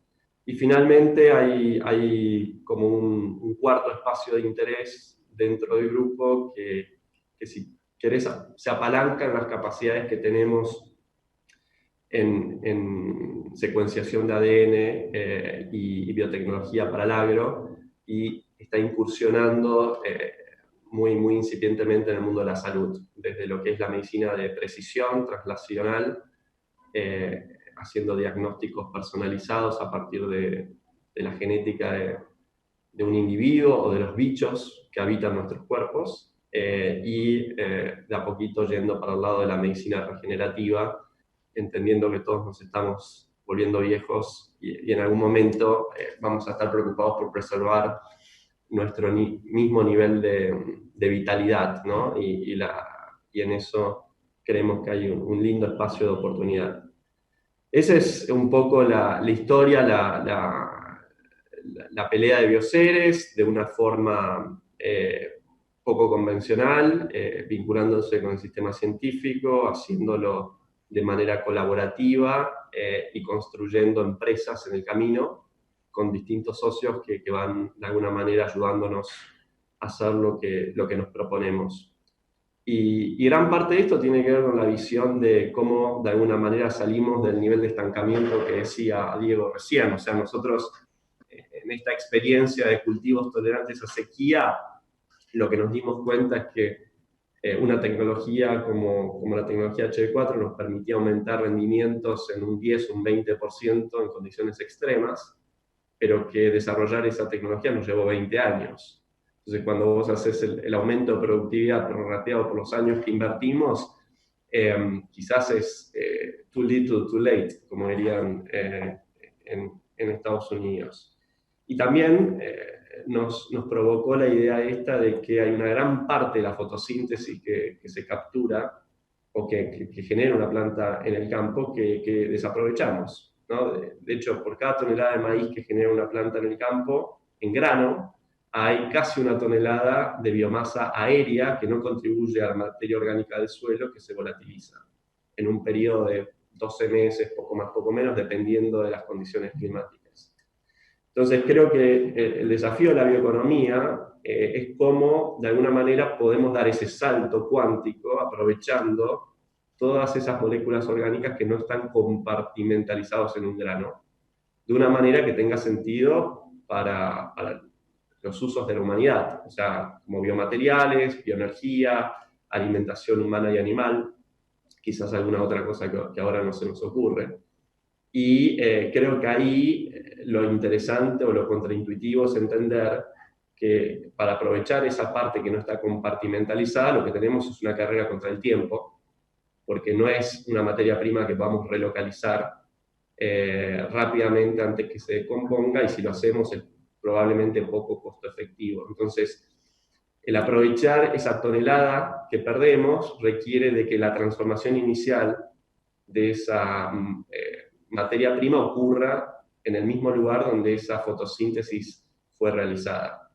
Y finalmente hay como un cuarto espacio de interés dentro del grupo que si querés se apalanca en las capacidades que tenemos en secuenciación de ADN y biotecnología para el agro, y está incursionando muy, muy incipientemente en el mundo de la salud, desde lo que es la medicina de precisión, translacional, haciendo diagnósticos personalizados a partir de la genética de un individuo o de los bichos que habitan nuestros cuerpos, y de a poquito yendo para el lado de la medicina regenerativa, entendiendo que todos nos estamos volviendo viejos y en algún momento vamos a estar preocupados por preservar nuestro mismo nivel de vitalidad, ¿no? Y en eso creemos que hay un lindo espacio de oportunidad. Esa es un poco la historia, la pelea de Bioceres, de una forma poco convencional, vinculándose con el sistema científico, haciéndolo de manera colaborativa y construyendo empresas en el camino con distintos socios que van de alguna manera ayudándonos a hacer lo que nos proponemos. Y gran parte de esto tiene que ver con la visión de cómo de alguna manera salimos del nivel de estancamiento que decía Diego recién. O sea, nosotros en esta experiencia de cultivos tolerantes a sequía, lo que nos dimos cuenta es que una tecnología como la tecnología HB4 nos permitía aumentar rendimientos en un 10, un 20% en condiciones extremas, pero que desarrollar esa tecnología nos llevó 20 años. Entonces, cuando vos haces el aumento de productividad prorrateado por los años que invertimos, quizás es too little, too late, como dirían en Estados Unidos. Y también nos provocó la idea esta de que hay una gran parte de la fotosíntesis que se captura o que genera una planta en el campo que desaprovechamos, ¿no? De hecho, por cada tonelada de maíz que genera una planta en el campo, en grano, hay casi una tonelada de biomasa aérea que no contribuye a la materia orgánica del suelo, que se volatiliza en un periodo de 12 meses, poco más, poco menos, dependiendo de las condiciones climáticas. Entonces creo que el desafío de la bioeconomía es cómo de alguna manera podemos dar ese salto cuántico aprovechando todas esas moléculas orgánicas que no están compartimentalizadas en un grano, de una manera que tenga sentido para los usos de la humanidad, o sea, como biomateriales, bioenergía, alimentación humana y animal, quizás alguna otra cosa que ahora no se nos ocurre. Y creo que ahí lo interesante o lo contraintuitivo es entender que para aprovechar esa parte que no está compartimentalizada, lo que tenemos es una carrera contra el tiempo, porque no es una materia prima que podamos relocalizar rápidamente antes que se descomponga, y si lo hacemos es probablemente poco costo efectivo. Entonces, el aprovechar esa tonelada que perdemos requiere de que la transformación inicial de esa materia prima ocurra en el mismo lugar donde esa fotosíntesis fue realizada.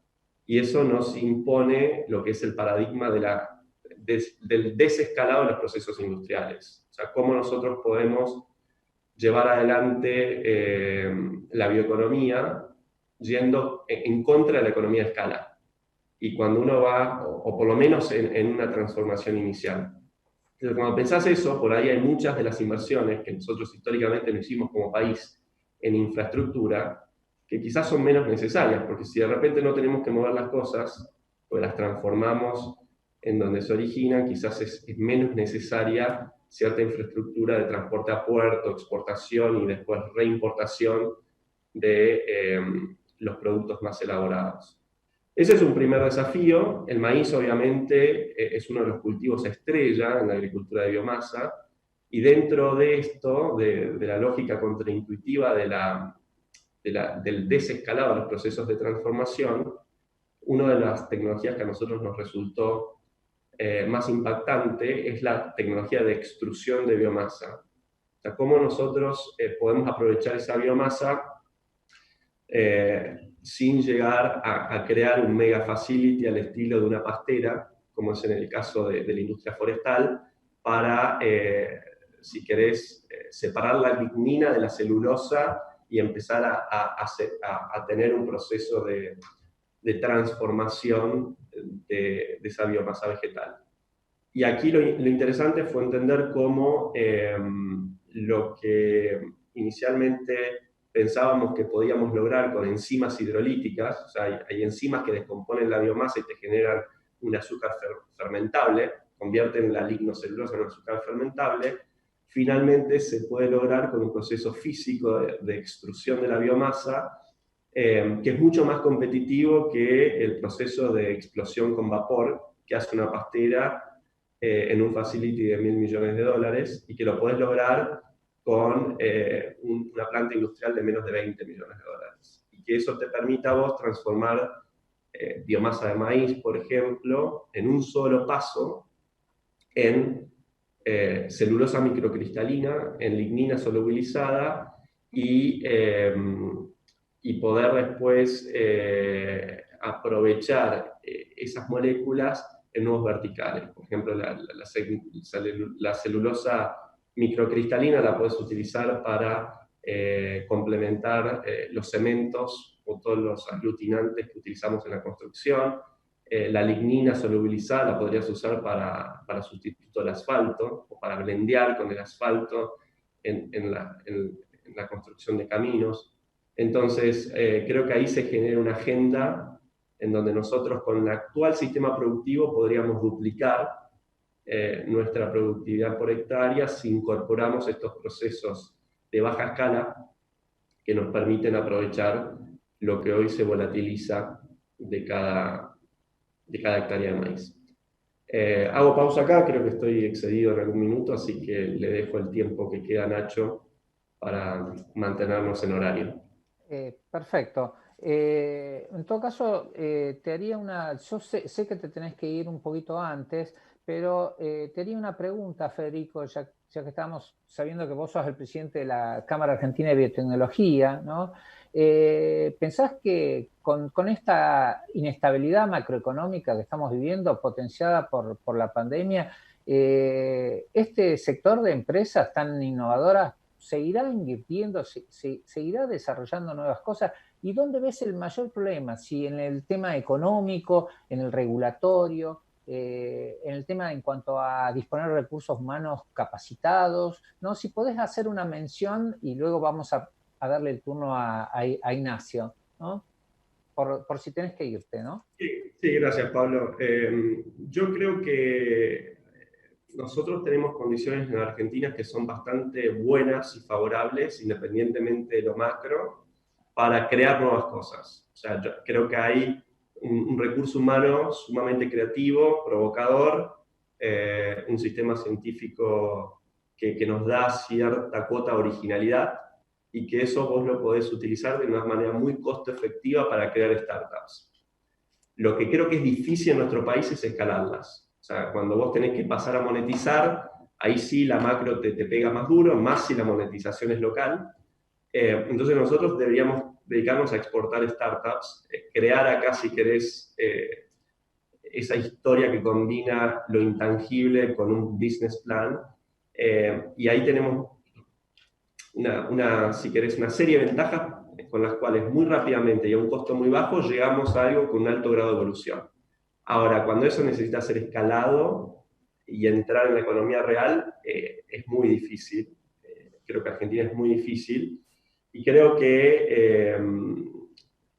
Y eso nos impone lo que es el paradigma del desescalado de los procesos industriales. O sea, cómo nosotros podemos llevar adelante la bioeconomía yendo en contra de la economía de escala. Y cuando uno va, o por lo menos en una transformación inicial. Entonces, cuando pensás eso, por ahí hay muchas de las inversiones que nosotros históricamente lo hicimos como país en infraestructura, que quizás son menos necesarias, porque si de repente no tenemos que mover las cosas, pues las transformamos en donde se originan, quizás es menos necesaria cierta infraestructura de transporte a puerto, exportación y después reimportación de los productos más elaborados. Ese es un primer desafío. El maíz, obviamente, es uno de los cultivos estrella en la agricultura de biomasa, y dentro de esto, de la lógica contraintuitiva del desescalado de los procesos de transformación, una de las tecnologías que a nosotros nos resultó más impactante es la tecnología de extrusión de biomasa. O sea, cómo nosotros podemos aprovechar esa biomasa sin llegar a crear un mega facility al estilo de una pastera, como es en el caso de la industria forestal, para, si querés, separar la lignina de la celulosa y empezar a tener un proceso de transformación de esa biomasa vegetal. Y aquí lo interesante fue entender cómo lo que inicialmente pensábamos que podíamos lograr con enzimas hidrolíticas, o sea, hay enzimas que descomponen la biomasa y te generan un azúcar fermentable, convierten la lignocelulosa en un azúcar fermentable, finalmente se puede lograr con un proceso físico de extrusión de la biomasa, que es mucho más competitivo que el proceso de explosión con vapor que hace una pastera en un facility de $1.000 millones, y que lo podés lograr con una planta industrial de menos de $20 millones. Y que eso te permita a vos transformar biomasa de maíz, por ejemplo, en un solo paso en celulosa microcristalina en lignina solubilizada y poder después aprovechar esas moléculas en nuevos verticales. Por ejemplo, la celulosa microcristalina la puedes utilizar para complementar los cementos o todos los aglutinantes que utilizamos en la construcción. La lignina solubilizada la podrías usar para sustituto del asfalto o para blendear con el asfalto en la construcción de caminos. Entonces, creo que ahí se genera una agenda en donde nosotros con el actual sistema productivo podríamos duplicar nuestra productividad por hectárea si incorporamos estos procesos de baja escala que nos permiten aprovechar lo que hoy se volatiliza de cada hectárea de maíz. Hago pausa acá, creo que estoy excedido en algún minuto, así que le dejo el tiempo que queda a Nacho para mantenernos en horario. Perfecto. En todo caso, te haría yo sé que te tenés que ir un poquito antes, pero te haría una pregunta, Federico, ya que estamos sabiendo que vos sos el presidente de la Cámara Argentina de Biotecnología, ¿no? ¿Pensás que con esta inestabilidad macroeconómica que estamos viviendo, potenciada por la pandemia, este sector de empresas tan innovadoras seguirá invirtiendo, seguirá desarrollando nuevas cosas? ¿Y dónde ves el mayor problema? Si en el tema económico, en el regulatorio, en el tema en cuanto a disponer de recursos humanos capacitados, ¿no? Si podés hacer una mención y luego vamos a darle el turno a Ignacio, ¿no? Por si tenés que irte, ¿no? Sí, gracias, Pablo. Yo creo que nosotros tenemos condiciones en Argentina que son bastante buenas y favorables, independientemente de lo macro, para crear nuevas cosas. O sea, yo creo que hay un recurso humano sumamente creativo, provocador, un sistema científico que nos da cierta cuota de originalidad y que eso vos lo podés utilizar de una manera muy costo efectiva para crear startups. Lo que creo que es difícil en nuestro país es escalarlas. O sea, cuando vos tenés que pasar a monetizar, ahí sí la macro te pega más duro, más si la monetización es local. Entonces nosotros deberíamos dedicarnos a exportar startups, crear acá, si querés, esa historia que combina lo intangible con un business plan. Y ahí tenemos si querés, una serie de ventajas con las cuales muy rápidamente y a un costo muy bajo llegamos a algo con un alto grado de evolución. Ahora, cuando eso necesita ser escalado y entrar en la economía real, es muy difícil. Creo que Argentina es muy difícil. Y creo que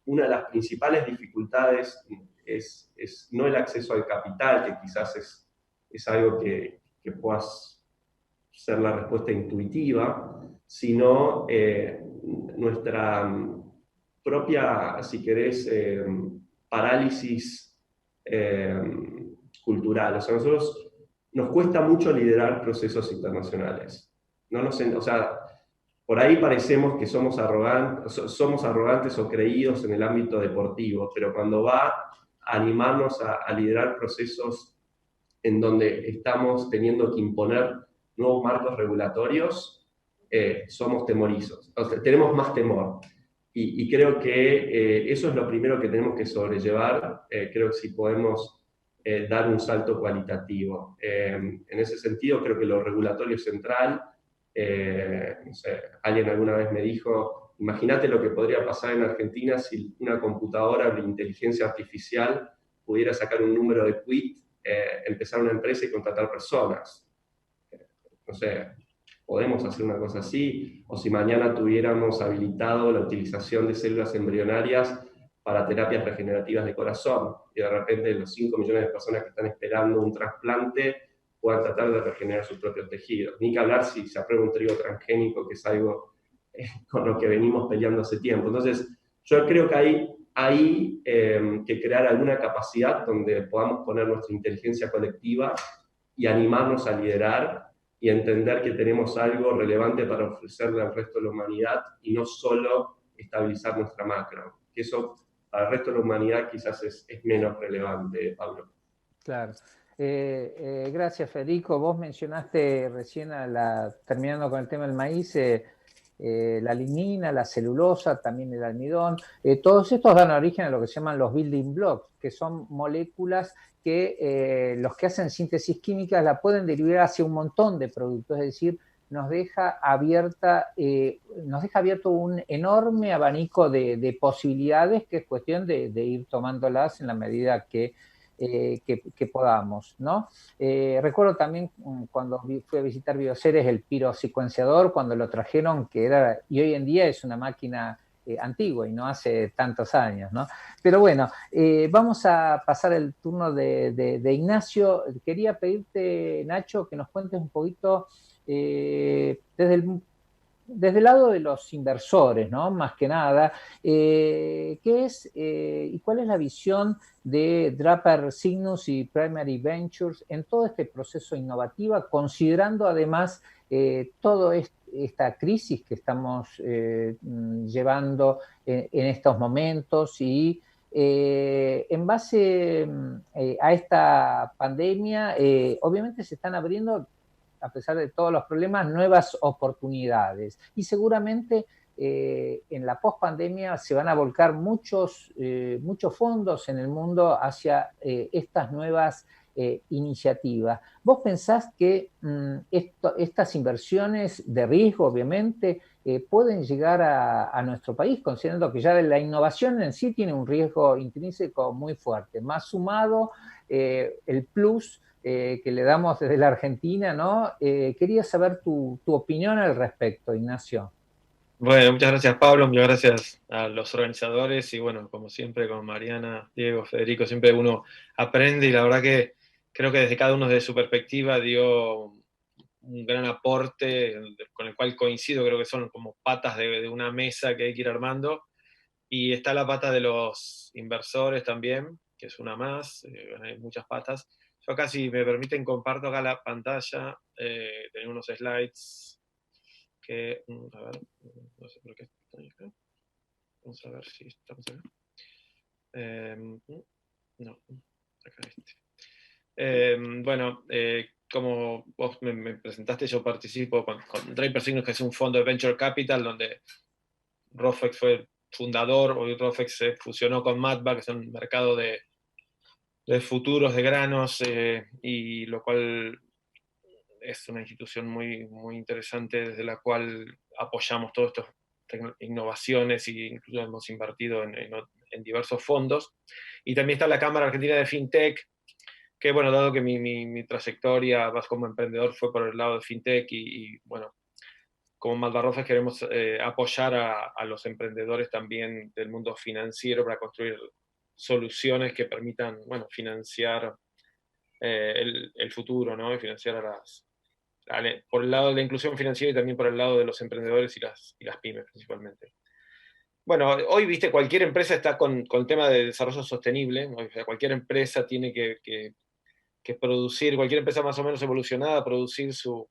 una de las principales dificultades es no el acceso al capital, que quizás es algo que puedas ser la respuesta intuitiva, sino nuestra propia, si querés, parálisis cultural. O sea, a nosotros nos cuesta mucho liderar procesos internacionales. O sea, por ahí parecemos que somos arrogantes o creídos en el ámbito deportivo, pero cuando va a animarnos a liderar procesos en donde estamos teniendo que imponer nuevos marcos regulatorios, somos temorizos, o sea, tenemos más temor. Y creo que eso es lo primero que tenemos que sobrellevar. Creo que si podemos dar un salto cualitativo. En ese sentido, creo que lo regulatorio es central. No sé, alguien alguna vez me dijo, imagínate lo que podría pasar en Argentina si una computadora de inteligencia artificial pudiera sacar un número de quit, empezar una empresa y contratar personas. No sé, podemos hacer una cosa así, o si mañana tuviéramos habilitado la utilización de células embrionarias para terapias regenerativas de corazón, y de repente los 5 millones de personas que están esperando un trasplante puedan tratar de regenerar sus propios tejidos. Ni que hablar si se aprueba un trigo transgénico, que es algo con lo que venimos peleando hace tiempo. Entonces, yo creo que hay que crear alguna capacidad donde podamos poner nuestra inteligencia colectiva y animarnos a liderar y entender que tenemos algo relevante para ofrecerle al resto de la humanidad y no solo estabilizar nuestra macro. Que eso para el resto de la humanidad quizás es menos relevante, Pablo. Claro. Gracias, Federico. Vos mencionaste recién, terminando con el tema del maíz, la lignina, la celulosa, también el almidón. Todos estos dan origen a lo que se llaman los building blocks, que son moléculas que los que hacen síntesis química la pueden derivar hacia un montón de productos, es decir, nos deja abierto un enorme abanico de posibilidades, que es cuestión de ir tomándolas en la medida que podamos, ¿no? Recuerdo también cuando fui a visitar Bioceres el pirosecuenciador, cuando lo trajeron, y hoy en día es una máquina antigua y no hace tantos años, ¿no? Pero bueno, vamos a pasar el turno de Ignacio. Quería pedirte, Nacho, que nos cuentes un poquito desde el lado de los inversores, ¿no? Más que nada, ¿qué es y cuál es la visión de Draper Cygnus y Primary Ventures en todo este proceso innovativo, considerando además toda esta crisis que estamos llevando en estos momentos y en base a esta pandemia, obviamente se están abriendo, a pesar de todos los problemas, nuevas oportunidades. Y seguramente en la pospandemia se van a volcar muchos fondos en el mundo hacia estas nuevas iniciativas. ¿Vos pensás que estas inversiones de riesgo, obviamente, pueden llegar a nuestro país, considerando que ya la innovación en sí tiene un riesgo intrínseco muy fuerte, más sumado el plus que le damos desde la Argentina, ¿no? Quería saber tu opinión al respecto, Ignacio. Bueno, muchas gracias, Pablo, muchas gracias a los organizadores y bueno, como siempre con Mariana, Diego, Federico, siempre uno aprende y la verdad que creo que desde cada uno de su perspectiva dio un gran aporte con el cual coincido, creo que son como patas de una mesa que hay que ir armando y está la pata de los inversores también, que es una más, hay muchas patas. Yo acá, si me permiten, comparto acá la pantalla, tengo unos slides que, a ver, no sé por qué están acá. Vamos a ver si estamos acá. No, acá bueno, como vos me presentaste, yo participo con Draper Cygnus, que es un fondo de Venture Capital, donde Rofex fue el fundador. Hoy Rofex se fusionó con Matba, que es un mercado de futuros de granos, y lo cual es una institución muy, muy interesante desde la cual apoyamos todas estas innovaciones e incluso hemos invertido en diversos fondos. Y también está la Cámara Argentina de FinTech, que bueno, dado que mi trayectoria más como emprendedor fue por el lado de FinTech y bueno, como Malvarrofes queremos apoyar a los emprendedores también del mundo financiero para construir soluciones que permitan, bueno, financiar el futuro, ¿no? Y financiar por el lado de la inclusión financiera y también por el lado de los emprendedores y las pymes principalmente. Bueno, hoy, viste, cualquier empresa está con el tema de desarrollo sostenible, ¿no? O sea, cualquier empresa tiene que producir, cualquier empresa más o menos evolucionada, producir su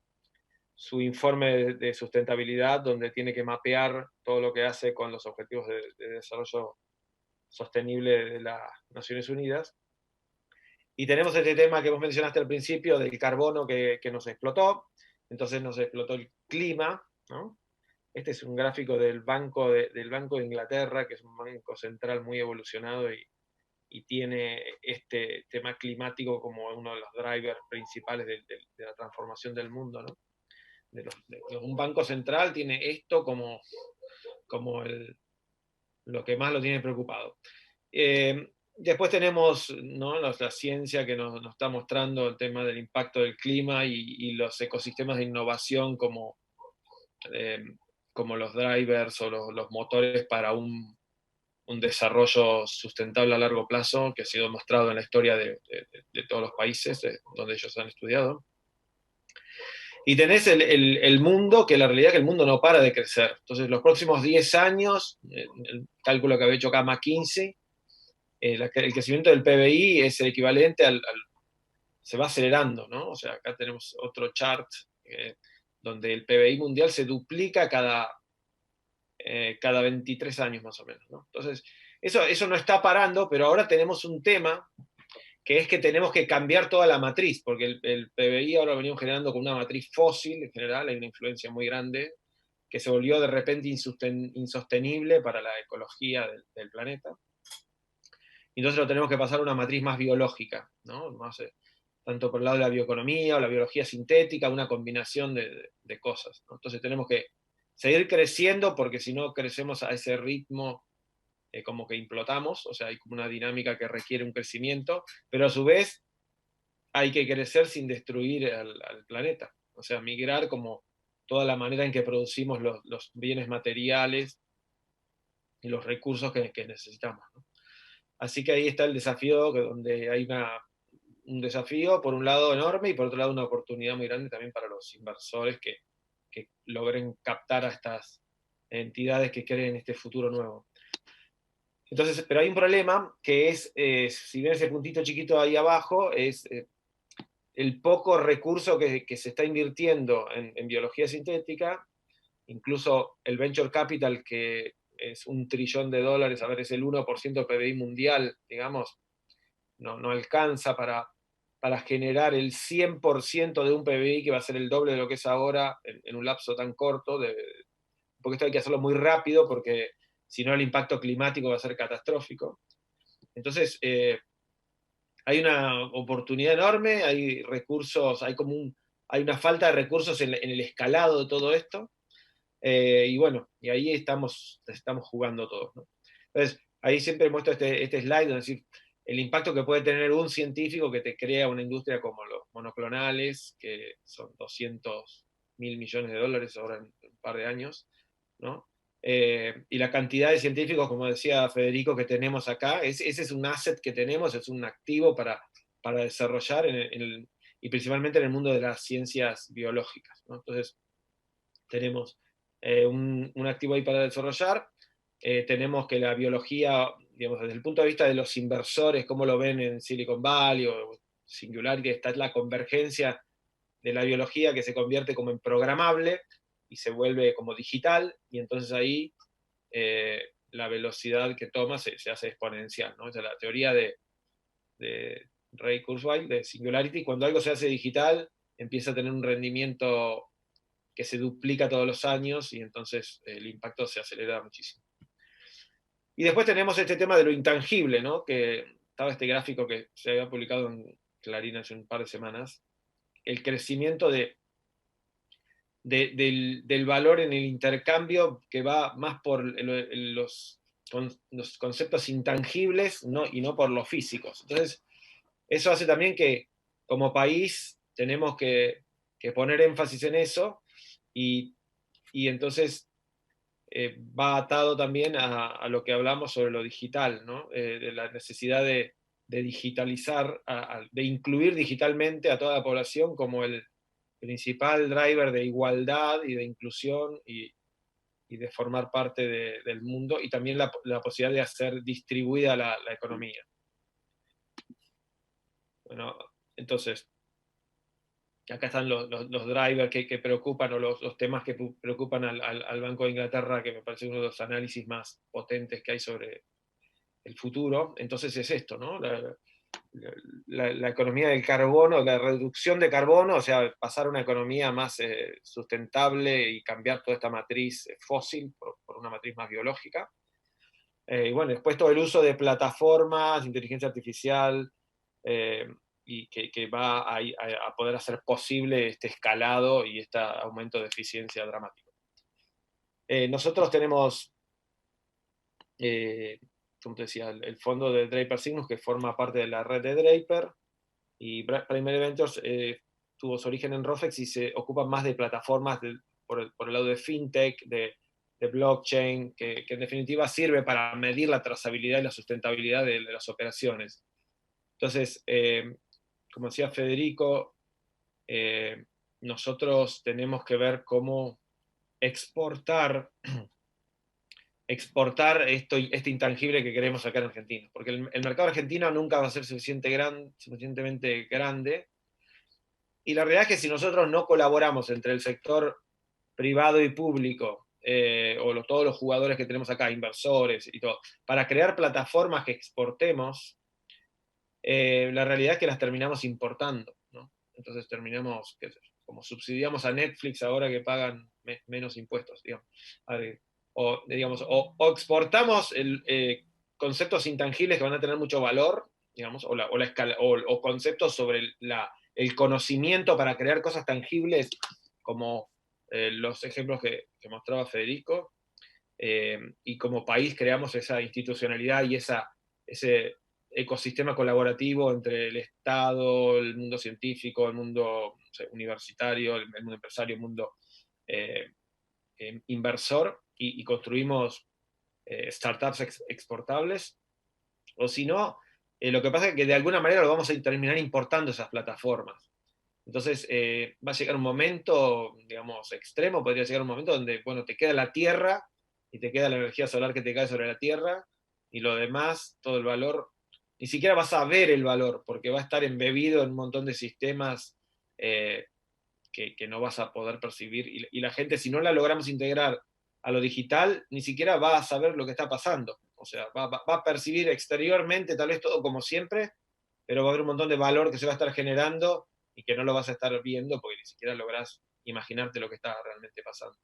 informe de sustentabilidad, donde tiene que mapear todo lo que hace con los objetivos de desarrollo sostenible de las Naciones Unidas. Y tenemos este tema que vos mencionaste al principio del carbono que nos explotó, entonces nos explotó el clima, ¿no? Este es un gráfico del Banco de Inglaterra, que es un banco central muy evolucionado y tiene este tema climático como uno de los drivers principales de la transformación del mundo, ¿no? Un banco central tiene esto como lo que más lo tiene preocupado. Después tenemos, ¿no?, la ciencia que nos está mostrando el tema del impacto del clima y los ecosistemas de innovación como los drivers o los motores para un desarrollo sustentable a largo plazo, que ha sido mostrado en la historia de todos los países donde ellos han estudiado. Y tenés el mundo, que la realidad es que el mundo no para de crecer. Entonces, los próximos 10 años, el cálculo que había hecho acá McKinsey, el crecimiento del PBI es el equivalente se va acelerando, ¿no? O sea, acá tenemos otro chart donde el PBI mundial se duplica cada 23 años más o menos, ¿no? Entonces, eso no está parando, pero ahora tenemos un tema que es que tenemos que cambiar toda la matriz, porque el PBI ahora lo venimos generando con una matriz fósil en general, hay una influencia muy grande, que se volvió de repente insostenible para la ecología del planeta. Entonces lo tenemos que pasar a una matriz más biológica, ¿no? Más, tanto por el lado de la bioeconomía o la biología sintética, una combinación de cosas, ¿no? Entonces tenemos que seguir creciendo, porque si no crecemos a ese ritmo, como que implotamos, o sea, hay como una dinámica que requiere un crecimiento, pero a su vez hay que crecer sin destruir al planeta, o sea, migrar como toda la manera en que producimos los bienes materiales y los recursos que necesitamos, ¿no? Así que ahí está el desafío, donde hay un desafío, por un lado enorme, y por otro lado una oportunidad muy grande también para los inversores que logren captar a estas entidades que creen este futuro nuevo. Entonces, pero hay un problema que es, si ven ese puntito chiquito ahí abajo, es el poco recurso que se está invirtiendo en biología sintética, incluso el venture capital, que es $1 trillón, a ver, es el 1% del PBI mundial, digamos, no alcanza para generar el 100% de un PBI, que va a ser el doble de lo que es ahora en un lapso tan corto, porque esto hay que hacerlo muy rápido, porque si no el impacto climático va a ser catastrófico. Entonces, hay una oportunidad enorme, hay recursos, hay una falta de recursos en el escalado de todo esto, y bueno, y ahí estamos jugando todos, ¿no? Entonces, ahí siempre muestro este slide, es decir, el impacto que puede tener un científico que te crea una industria como los monoclonales, que son $200.000 millones ahora en un par de años, ¿no? Y la cantidad de científicos, como decía Federico, que tenemos acá, ese es un asset que tenemos, es un activo para desarrollar, y principalmente en el mundo de las ciencias biológicas, ¿no? Entonces, tenemos un activo ahí para desarrollar. Tenemos que la biología, digamos, desde el punto de vista de los inversores, cómo lo ven en Silicon Valley o Singularity, esta es la convergencia de la biología que se convierte como en programable y se vuelve como digital, y entonces ahí la velocidad que toma se hace exponencial, ¿no? Esa es la teoría de Ray Kurzweil, de Singularity. Cuando algo se hace digital, empieza a tener un rendimiento que se duplica todos los años, y entonces el impacto se acelera muchísimo. Y después tenemos este tema de lo intangible, ¿no? Que estaba este gráfico que se había publicado en Clarín hace un par de semanas, el crecimiento del valor en el intercambio, que va más por los conceptos intangibles, ¿no? Y no por los físicos. Entonces, eso hace también que como país tenemos que poner énfasis en eso, y entonces va atado también a lo que hablamos sobre lo digital, ¿no? De la necesidad de digitalizar, de incluir digitalmente a toda la población como el principal driver de igualdad y de inclusión, y de formar parte del mundo, y también la posibilidad de hacer distribuida la economía. Bueno, entonces, acá están los drivers que preocupan, o los temas que preocupan al Banco de Inglaterra, que me parece uno de los análisis más potentes que hay sobre el futuro. Entonces es esto, ¿no? La economía del carbono, la reducción de carbono, o sea, pasar a una economía más sustentable y cambiar toda esta matriz fósil por una matriz más biológica. Y bueno, después todo el uso de plataformas, inteligencia artificial, y que va a poder hacer posible este escalado y este aumento de eficiencia dramático. Nosotros tenemos, como te decía, el fondo de Draper Cygnus, que forma parte de la red de Draper, y Primary Ventures tuvo su origen en Rofex y se ocupa más de plataformas por el lado de fintech, de blockchain, que en definitiva sirve para medir la trazabilidad y la sustentabilidad de las operaciones. Entonces, como decía Federico, nosotros tenemos que ver cómo exportar este intangible que queremos sacar en Argentina, porque el mercado argentino nunca va a ser suficientemente grande, y la realidad es que si nosotros no colaboramos entre el sector privado y público, o todos los jugadores que tenemos acá, inversores y todo, para crear plataformas que exportemos, La realidad es que las terminamos importando, ¿no? Entonces terminamos, qué sé yo, como subsidiamos a Netflix ahora que pagan menos impuestos, digamos. O exportamos conceptos intangibles que van a tener mucho valor, digamos, o conceptos sobre el conocimiento para crear cosas tangibles, como los ejemplos que mostraba Federico, y como país creamos esa institucionalidad y ese ecosistema colaborativo entre el Estado, el mundo científico, el mundo, no sé, universitario, el mundo empresario, el mundo eh, inversor, y construimos startups exportables. O si no, lo que pasa es que de alguna manera lo vamos a terminar importando esas plataformas. Entonces va a llegar un momento, digamos, extremo, podría llegar un momento donde, bueno, te queda la Tierra y te queda la energía solar que te cae sobre la Tierra, y lo demás, todo el valor, ni siquiera vas a ver el valor, porque va a estar embebido en un montón de sistemas que no vas a poder percibir, y la gente, si no la logramos integrar a lo digital, ni siquiera va a saber lo que está pasando. O sea, va a percibir exteriormente tal vez todo como siempre, pero va a haber un montón de valor que se va a estar generando y que no lo vas a estar viendo porque ni siquiera lográs imaginarte lo que está realmente pasando.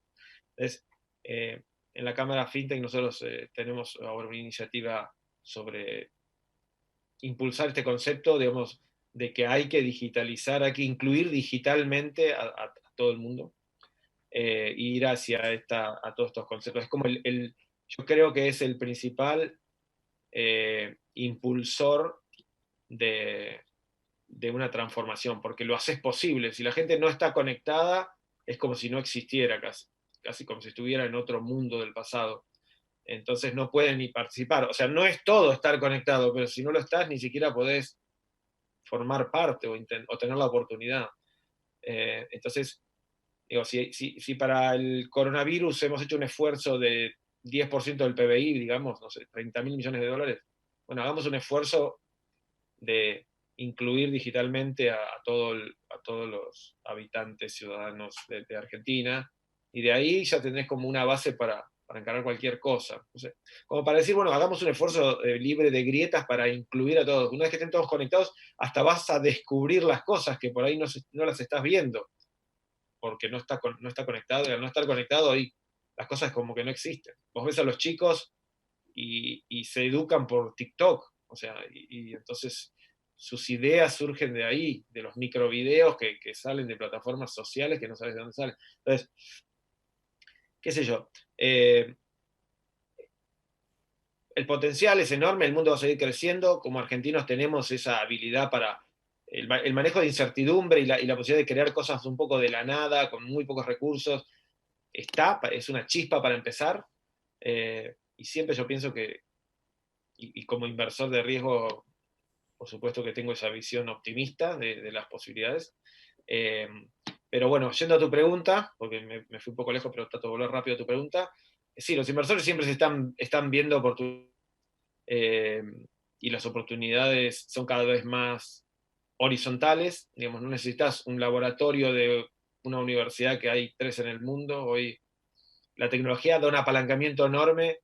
Entonces, en la Cámara FinTech nosotros tenemos ahora una iniciativa sobre impulsar este concepto, digamos, de que hay que digitalizar, hay que incluir digitalmente a todo el mundo, e ir hacia a todos estos conceptos. Es como yo creo que es el principal impulsor de una transformación, porque lo haces posible. Si la gente no está conectada, es como si no existiera casi como si estuviera en otro mundo del pasado. Entonces no pueden ni participar. O sea, no es todo estar conectado, pero si no lo estás, ni siquiera podés formar parte o tener la oportunidad. Entonces, digo, si para el coronavirus hemos hecho un esfuerzo de 10% del PBI, digamos, no sé, 30.000 millones de dólares, bueno, hagamos un esfuerzo de incluir digitalmente a todos los habitantes, ciudadanos de Argentina, y de ahí ya tenés como una base para encarar cualquier cosa. No sé, como para decir, bueno, hagamos un esfuerzo libre de grietas para incluir a todos. Una vez que estén todos conectados, hasta vas a descubrir las cosas que por ahí no las estás viendo, porque no está conectado, y al no estar conectado ahí las cosas como que no existen. Vos ves a los chicos y se educan por TikTok, o sea, y entonces sus ideas surgen de ahí, de los microvideos que salen de plataformas sociales que no sabes de dónde salen. Entonces, qué sé yo, el potencial es enorme, el mundo va a seguir creciendo, como argentinos tenemos esa habilidad para el manejo de incertidumbre y la posibilidad de crear cosas un poco de la nada, con muy pocos recursos, es una chispa para empezar, y siempre yo pienso que, y como inversor de riesgo, por supuesto que tengo esa visión optimista de las posibilidades. Pero bueno, yendo a tu pregunta, porque me fui un poco lejos, pero trato de volver rápido a tu pregunta. Sí, los inversores siempre están viendo oportunidades, y las oportunidades son cada vez más horizontales. Digamos, no necesitas un laboratorio de una universidad, que hay 3 en el mundo. Hoy la tecnología da un apalancamiento enorme,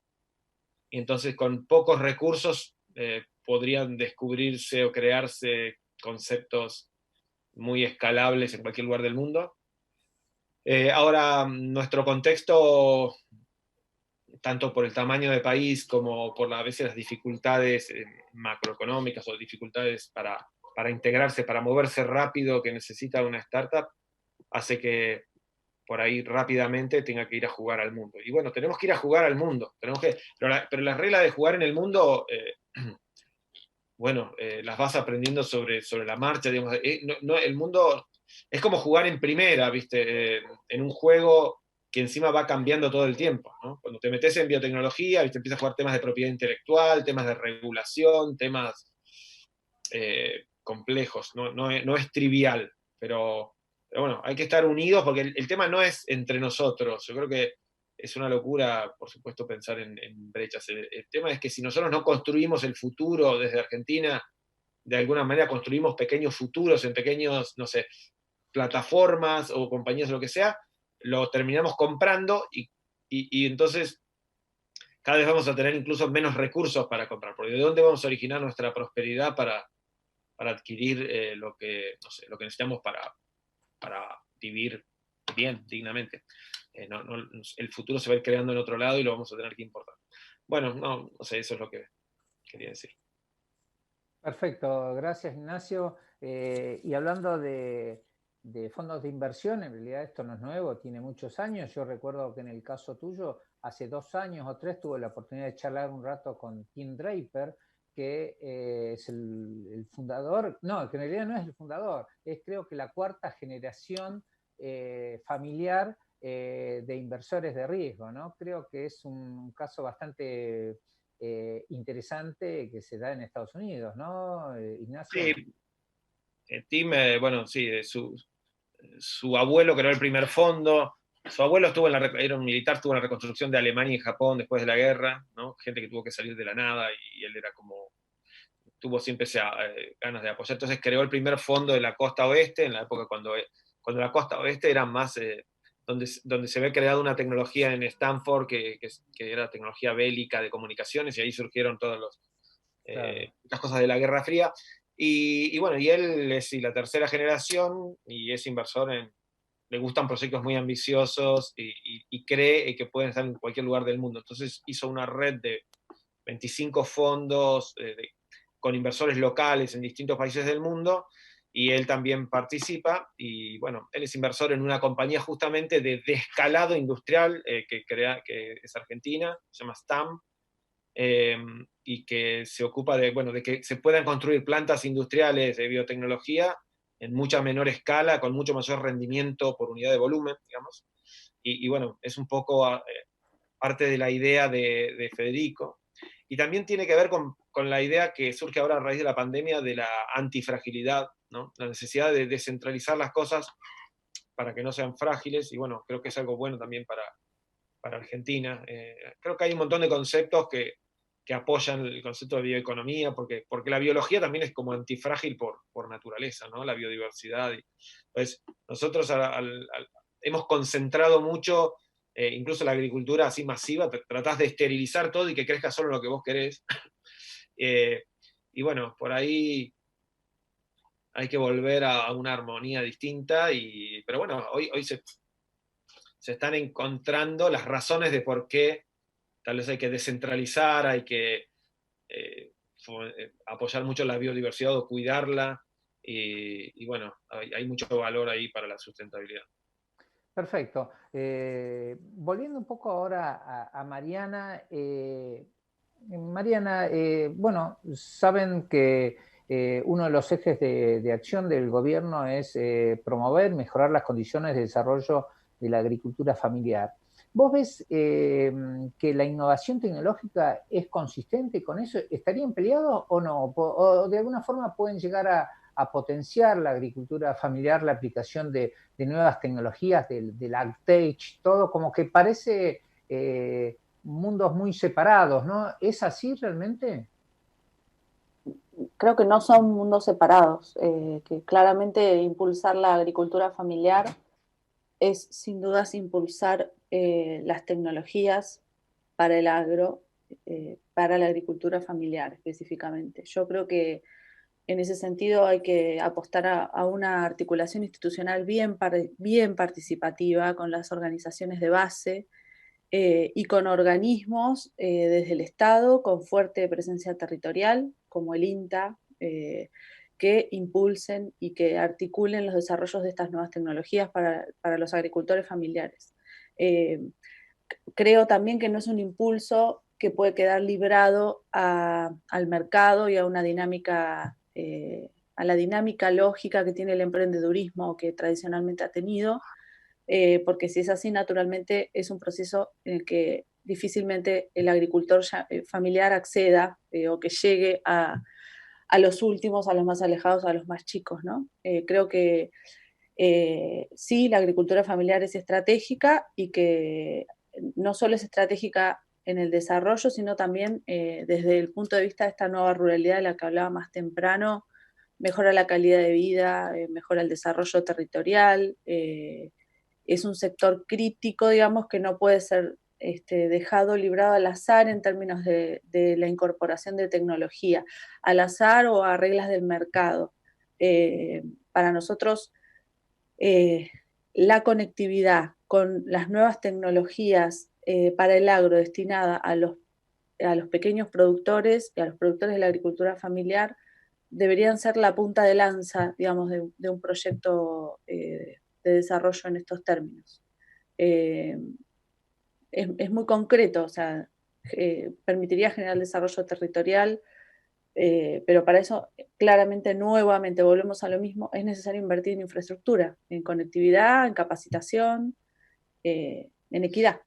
y entonces con pocos recursos podrían descubrirse o crearse conceptos muy escalables en cualquier lugar del mundo. Ahora, nuestro contexto, tanto por el tamaño de país como por a veces las dificultades macroeconómicas o dificultades para integrarse, para moverse rápido que necesita una startup, hace que por ahí rápidamente tenga que ir a jugar al mundo. Y bueno, tenemos que ir a jugar al mundo. Pero la regla de jugar en el mundo, bueno, las vas aprendiendo sobre la marcha. Digamos, el mundo es como jugar en primera, ¿viste? En un juego que encima va cambiando todo el tiempo, ¿no? Cuando te metes en biotecnología, ¿viste? Empiezas a jugar temas de propiedad intelectual, temas de regulación, temas complejos. No es trivial, pero bueno, hay que estar unidos, porque el tema no es entre nosotros. Yo creo que es una locura, por supuesto, pensar en brechas. El tema es que si nosotros no construimos el futuro desde Argentina, de alguna manera construimos pequeños futuros en pequeños, no sé, plataformas o compañías o lo que sea, lo terminamos comprando, y entonces cada vez vamos a tener incluso menos recursos para comprar. Porque ¿de dónde vamos a originar nuestra prosperidad para adquirir lo que necesitamos para vivir bien, dignamente. El futuro se va a ir creando en otro lado y lo vamos a tener que importar. Bueno, no sé, eso es lo que quería decir. Perfecto, gracias Ignacio. Y hablando de fondos de inversión, en realidad esto no es nuevo, tiene muchos años. Yo recuerdo que en el caso tuyo, hace 2 años o 3, tuve la oportunidad de charlar un rato con Tim Draper, que es el fundador, no, que en realidad no es el fundador, es creo que la 4ª generación familiar de inversores de riesgo, ¿no? Creo que es un caso bastante interesante que se da en Estados Unidos, ¿no, Ignacio? Sí, Tim, bueno, sí, su abuelo creó el primer fondo. Su abuelo era un militar, estuvo en la reconstrucción de Alemania y Japón después de la guerra, ¿no? Gente que tuvo que salir de la nada y él era como, tuvo siempre ganas de apoyar. Entonces creó el primer fondo de la costa oeste, en la época cuando la costa oeste era más, donde se ve creado una tecnología en Stanford que era tecnología bélica de comunicaciones, y ahí surgieron todas las cosas de la Guerra Fría. Y bueno, y él es la 3ª generación y es inversor le gustan proyectos muy ambiciosos y cree que pueden estar en cualquier lugar del mundo. Entonces hizo una red de 25 fondos con inversores locales en distintos países del mundo, y él también participa. Y bueno, él es inversor en una compañía justamente de escalado industrial que es argentina, se llama STAM, y que se ocupa de que se puedan construir plantas industriales de biotecnología en mucha menor escala, con mucho mayor rendimiento por unidad de volumen, digamos. Y bueno, es un poco parte de la idea de Federico. Y también tiene que ver con la idea que surge ahora a raíz de la pandemia de la antifragilidad, ¿no? La necesidad de descentralizar las cosas para que no sean frágiles, y bueno, creo que es algo bueno también para Argentina. Creo que hay un montón de conceptos que apoyan el concepto de bioeconomía, porque la biología también es como antifrágil por naturaleza, ¿no? La biodiversidad. Entonces, nosotros hemos concentrado mucho, incluso la agricultura así masiva, tratás de esterilizar todo y que crezca solo lo que vos querés. Y bueno, por ahí hay que volver a una armonía distinta, pero bueno, hoy se están encontrando las razones de por qué tal vez hay que descentralizar, hay que apoyar mucho la biodiversidad o cuidarla, y bueno, hay mucho valor ahí para la sustentabilidad. Perfecto. Volviendo un poco ahora a Mariana. Mariana, bueno, saben que uno de los ejes de acción del gobierno es promover, mejorar las condiciones de desarrollo de la agricultura familiar. ¿Vos ves que la innovación tecnológica es consistente con eso? ¿Estarían peleados o no? ¿O de alguna forma pueden llegar a potenciar la agricultura familiar, la aplicación de nuevas tecnologías, del AgTech, todo como que parece mundos muy separados, ¿no? ¿Es así realmente? Creo que no son mundos separados, que claramente impulsar la agricultura familiar es sin dudas impulsar las tecnologías para el agro, para la agricultura familiar específicamente. Yo creo que en ese sentido hay que apostar a una articulación institucional bien participativa con las organizaciones de base y con organismos desde el Estado con fuerte presencia territorial, como el INTA, que impulsen y que articulen los desarrollos de estas nuevas tecnologías para los agricultores familiares. Creo también que no es un impulso que puede quedar librado al mercado y a una dinámica, a la dinámica lógica que tiene el emprendedurismo que tradicionalmente ha tenido, porque si es así, naturalmente es un proceso en el que difícilmente el agricultor familiar acceda o que llegue a los últimos, a los más alejados, a los más chicos, ¿no? Creo que sí, la agricultura familiar es estratégica, y que no solo es estratégica en el desarrollo, sino también desde el punto de vista de esta nueva ruralidad de la que hablaba más temprano, mejora la calidad de vida, mejora el desarrollo territorial, es un sector crítico, digamos, que no puede ser dejado librado al azar en términos de la incorporación de tecnología, al azar o a reglas del mercado. para nosotros la conectividad con las nuevas tecnologías para el agro destinada a los pequeños productores y a los productores de la agricultura familiar deberían ser la punta de lanza, digamos, de un proyecto de desarrollo en estos términos. Es muy concreto, o sea, permitiría generar desarrollo territorial, pero para eso, claramente, nuevamente, volvemos a lo mismo, es necesario invertir en infraestructura, en conectividad, en capacitación, en equidad.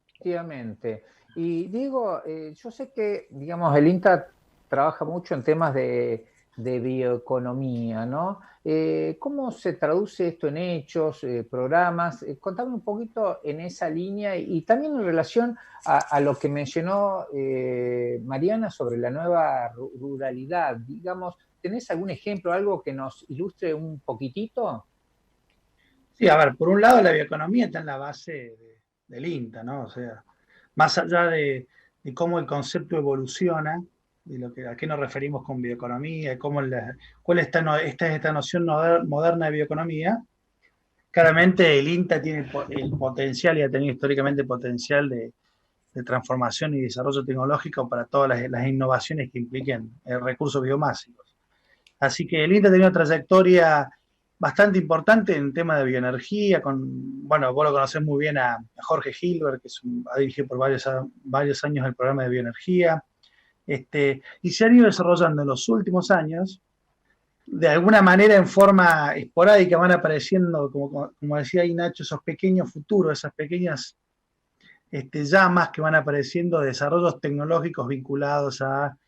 Efectivamente. Y Diego, yo sé que, digamos, el INTA trabaja mucho en temas de bioeconomía, ¿no? ¿Cómo se traduce esto en hechos, programas? Contame un poquito en esa línea y también en relación a lo que mencionó Mariana sobre la nueva ruralidad. Digamos, ¿tenés algún ejemplo, algo que nos ilustre un poquitito? Sí, a ver, por un lado la bioeconomía está en la base del INTA, ¿no? O sea, más allá de cómo el concepto evoluciona, de a qué nos referimos con bioeconomía, cuál es esta noción moderna de bioeconomía, claramente el INTA tiene el potencial y ha tenido históricamente potencial de transformación y desarrollo tecnológico para todas las innovaciones que impliquen recursos biomásicos. Así que el INTA ha tenido una trayectoria bastante importante en tema de bioenergía, bueno, vos lo conocés muy bien a Jorge Hilbert, que ha dirigido por varios años el programa de bioenergía, y se han ido desarrollando en los últimos años, de alguna manera en forma esporádica van apareciendo, como decía ahí Nacho, esos pequeños futuros, esas pequeñas llamas que van apareciendo de desarrollos tecnológicos vinculados a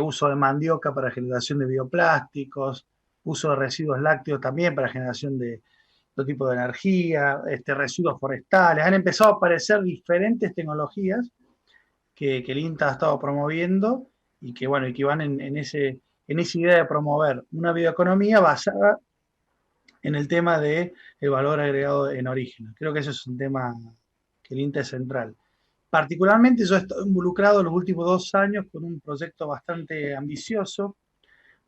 uso de mandioca para generación de bioplásticos, uso de residuos lácteos también para generación de todo tipo de energía, residuos forestales. Han empezado a aparecer diferentes tecnologías que el INTA ha estado promoviendo y que, bueno, y que van en esa idea de promover una bioeconomía basada en el tema del valor agregado en origen. Creo que ese es un tema que el INTA es central. Particularmente yo he estado involucrado en los últimos 2 años con un proyecto bastante ambicioso,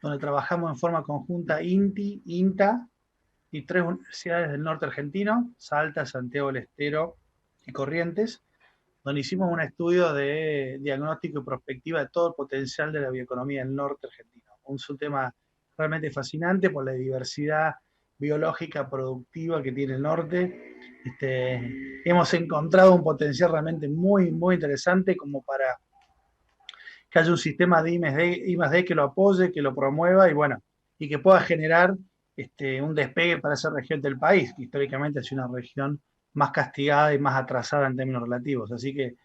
donde trabajamos en forma conjunta INTI, INTA y 3 universidades del norte argentino, Salta, Santiago del Estero y Corrientes, donde hicimos un estudio de diagnóstico y prospectiva de todo el potencial de la bioeconomía del norte argentino. Un tema realmente fascinante por la diversidad biológica productiva que tiene el norte. Hemos encontrado un potencial realmente muy, muy interesante como para que haya un sistema de I+D que lo apoye, que lo promueva y bueno, y que pueda generar un despegue para esa región del país, que históricamente ha sido una región más castigada y más atrasada en términos relativos. Así que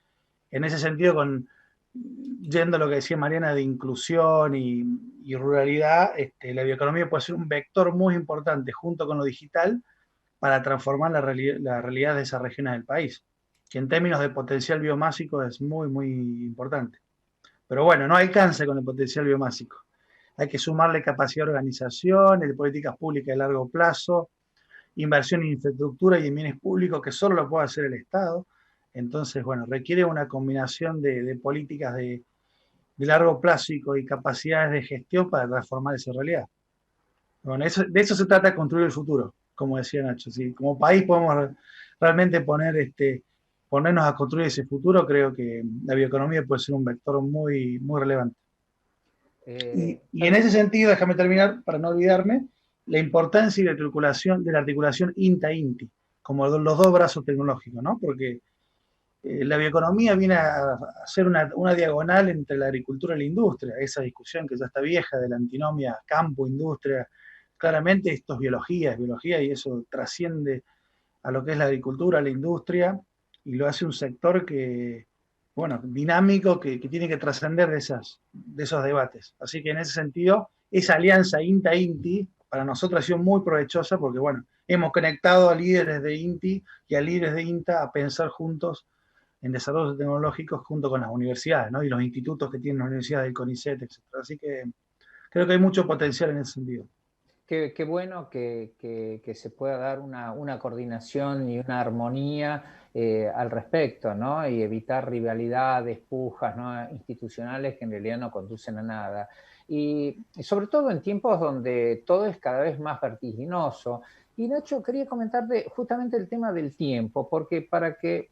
en ese sentido, yendo a lo que decía Mariana de inclusión y ruralidad, la bioeconomía puede ser un vector muy importante junto con lo digital para transformar la realidad de esas regiones del país, que en términos de potencial biomásico es muy, muy importante. Pero bueno, no alcanza con el potencial biomásico. Hay que sumarle capacidad de organización, de políticas públicas de largo plazo, inversión en infraestructura y en bienes públicos que solo lo puede hacer el Estado. Entonces, bueno, requiere una combinación de políticas de largo plazo y capacidades de gestión para transformar esa realidad. Bueno, de eso se trata de construir el futuro, como decía Nacho. Si como país podemos realmente ponernos a construir ese futuro, creo que la bioeconomía puede ser un vector muy, muy relevante. Y en ese sentido, déjame terminar para no olvidarme, la importancia y de la articulación INTA-INTI, como los 2 brazos tecnológicos, ¿no? Porque la bioeconomía viene a ser una diagonal entre la agricultura y la industria, esa discusión que ya está vieja de la antinomia campo-industria. Claramente esto es biología y eso trasciende a lo que es la agricultura, la industria, y lo hace un sector dinámico que tiene que trascender de esos debates. Así que en ese sentido, esa alianza INTA-INTI para nosotros ha sido muy provechosa porque, bueno, hemos conectado a líderes de INTI y a líderes de INTA a pensar juntos en desarrollos tecnológicos junto con las universidades, ¿no? Y los institutos que tienen las universidades del CONICET, etc. Así que creo que hay mucho potencial en ese sentido. Qué bueno que se pueda dar una coordinación y una armonía al respecto, ¿no? Y evitar rivalidades, pujas, ¿no?, institucionales que en realidad no conducen a nada. y sobre todo en tiempos donde todo es cada vez más vertiginoso. Y Nacho, quería comentarte justamente el tema del tiempo, porque para que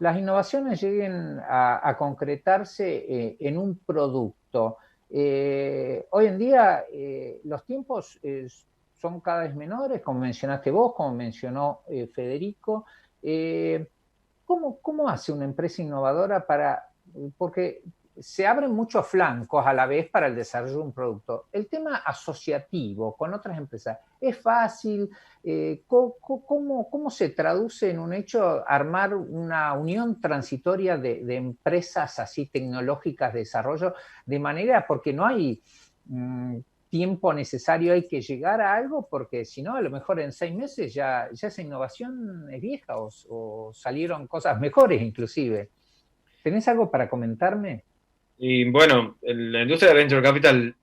las innovaciones lleguen a concretarse en un producto, hoy en día los tiempos son cada vez menores, como mencionaste vos, como mencionó Federico. ¿Cómo hace una empresa innovadora porque se abren muchos flancos a la vez para el desarrollo de un producto? El tema asociativo con otras empresas, ¿es fácil? ¿Cómo se traduce en un hecho armar una unión transitoria de empresas así tecnológicas de desarrollo? De manera, porque no hay tiempo necesario, hay que llegar a algo, porque si no, a lo mejor en 6 meses ya esa innovación es vieja o salieron cosas mejores inclusive. ¿Tenés algo para comentarme? Y bueno, la industria de Venture Capital,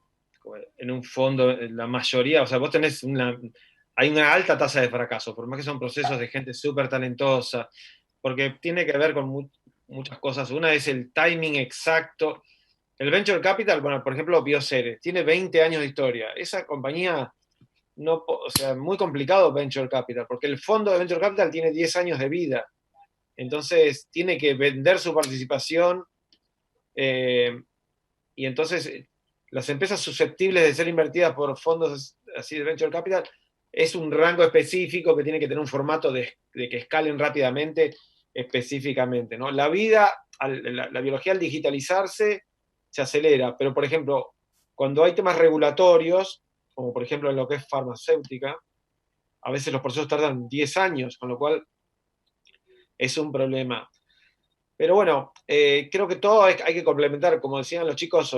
en un fondo, la mayoría, o sea, vos tenés hay una alta tasa de fracaso, por más que son procesos de gente súper talentosa, porque tiene que ver con muchas cosas. Una es el timing exacto. El Venture Capital, bueno, por ejemplo, Bioceres, tiene 20 años de historia. Esa compañía, no, o sea, muy complicado Venture Capital, porque el fondo de Venture Capital tiene 10 años de vida. Entonces, tiene que vender su participación. Y entonces, las empresas susceptibles de ser invertidas por fondos así de Venture Capital es un rango específico que tiene que tener un formato de que escalen rápidamente específicamente, ¿no? La vida, la biología al digitalizarse se acelera, pero por ejemplo, cuando hay temas regulatorios, como por ejemplo en lo que es farmacéutica, a veces los procesos tardan 10 años, con lo cual es un problema. Pero bueno, creo que todo hay que complementar, como decían los chicos,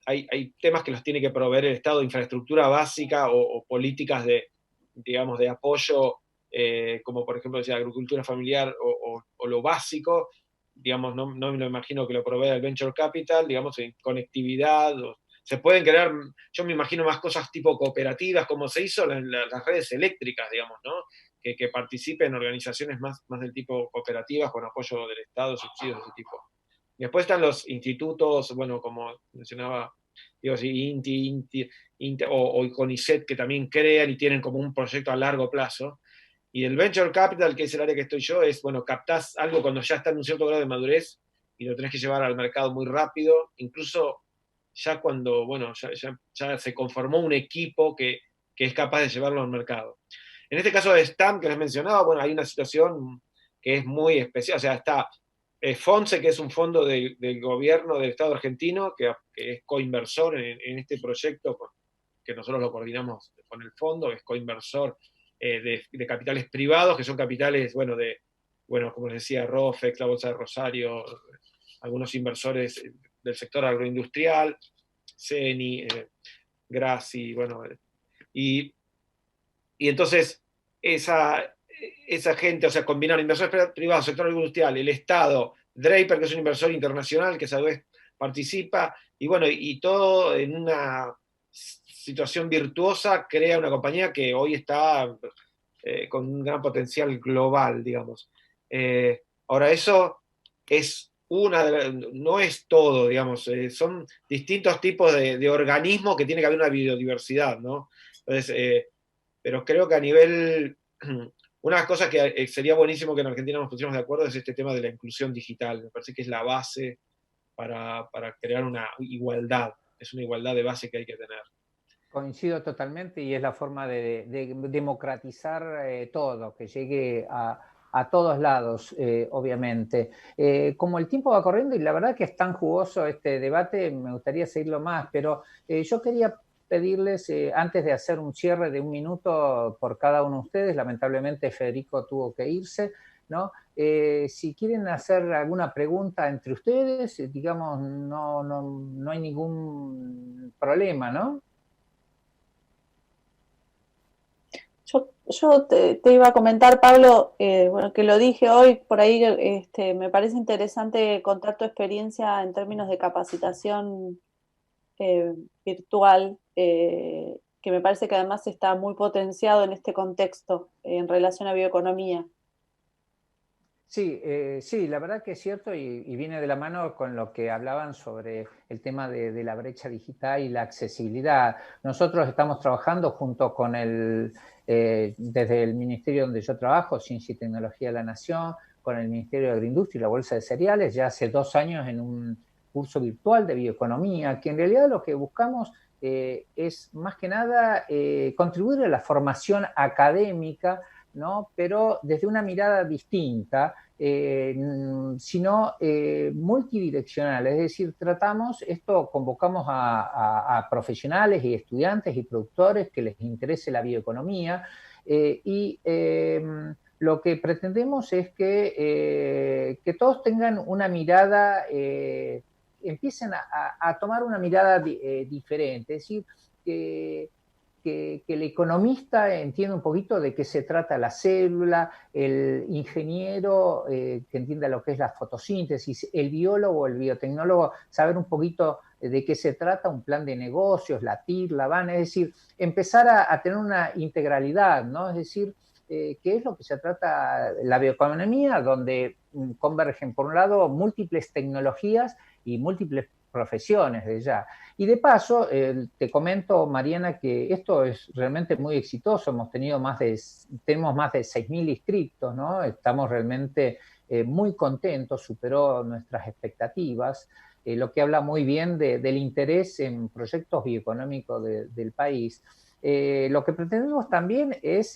hay temas que los tiene que proveer el Estado de infraestructura básica o políticas digamos, de apoyo, como por ejemplo decía, agricultura familiar o lo básico, digamos, no me lo imagino que lo provea el Venture Capital, digamos, en conectividad, se pueden crear, yo me imagino más cosas tipo cooperativas, como se hizo en las redes eléctricas, digamos, ¿no? Que participen en organizaciones más del tipo cooperativas con apoyo del Estado, subsidios de ese tipo. Y después están los institutos, bueno, como mencionaba, digo, INTI o CONICET, que también crean y tienen como un proyecto a largo plazo. Y el Venture Capital, que es el área que estoy yo, es, bueno, captás algo cuando ya está en un cierto grado de madurez y lo tenés que llevar al mercado muy rápido, incluso ya cuando, bueno, ya se conformó un equipo que es capaz de llevarlo al mercado. En este caso de STAM que les mencionaba, bueno, hay una situación que es muy especial. O sea, está FONSE, que es un fondo del gobierno del Estado argentino, que es coinversor en este proyecto, que nosotros lo coordinamos con el fondo, es coinversor de capitales privados, que son capitales, bueno, como les decía, Rofex, la Bolsa de Rosario, algunos inversores del sector agroindustrial, CENI, Grassi, bueno, y entonces esa gente, o sea, combinar inversores privados, sector industrial, el Estado, Draper, que es un inversor internacional que a su vez participa, y bueno, y todo en una situación virtuosa crea una compañía que hoy está con un gran potencial global, digamos. Ahora, eso es no es todo, digamos, son distintos tipos de organismos que tiene que haber una biodiversidad, ¿no? Entonces, pero creo que a nivel, una de las cosas que sería buenísimo que en Argentina nos pusiéramos de acuerdo es este tema de la inclusión digital. Me parece que es la base para crear una igualdad. Es una igualdad de base que hay que tener. Coincido totalmente y es la forma de democratizar todo, que llegue a todos lados, obviamente. Como el tiempo va corriendo y la verdad que es tan jugoso este debate, me gustaría seguirlo más, pero yo quería pedirles, antes de hacer un cierre de 1 minuto por cada uno de ustedes, lamentablemente Federico tuvo que irse, ¿no? Si quieren hacer alguna pregunta entre ustedes, digamos, no hay ningún problema, ¿no? Yo te iba a comentar, Pablo, bueno, que lo dije hoy, por ahí me parece interesante contar tu experiencia en términos de capacitación virtual, que me parece que además está muy potenciado en este contexto en relación a bioeconomía. Sí, la verdad que es cierto y viene de la mano con lo que hablaban sobre el tema de la brecha digital y la accesibilidad. Nosotros estamos trabajando junto con desde el ministerio donde yo trabajo, Ciencia y Tecnología de la Nación, con el Ministerio de Agroindustria y la Bolsa de Cereales, ya hace 2 años en un curso virtual de bioeconomía, que en realidad lo que buscamos es más que nada contribuir a la formación académica, ¿no? Pero desde una mirada distinta, sino multidireccional. Es decir, convocamos a profesionales y estudiantes y productores que les interese la bioeconomía y lo que pretendemos es que todos tengan una mirada, empiecen a tomar una mirada diferente, es decir, que el economista entienda un poquito de qué se trata la célula, el ingeniero que entienda lo que es la fotosíntesis, el biólogo, el biotecnólogo, saber un poquito de qué se trata un plan de negocios, la TIC, la BAN, es decir, empezar a tener una integralidad, ¿no? Es decir, qué es lo que se trata la bioeconomía, donde convergen, por un lado, múltiples tecnologías y múltiples profesiones de ya. Y de paso, te comento, Mariana, que esto es realmente muy exitoso. Tenemos más de 6.000 inscriptos, ¿no? Estamos realmente muy contentos, superó nuestras expectativas, lo que habla muy bien del interés en proyectos bioeconómicos del país. Lo que pretendemos también es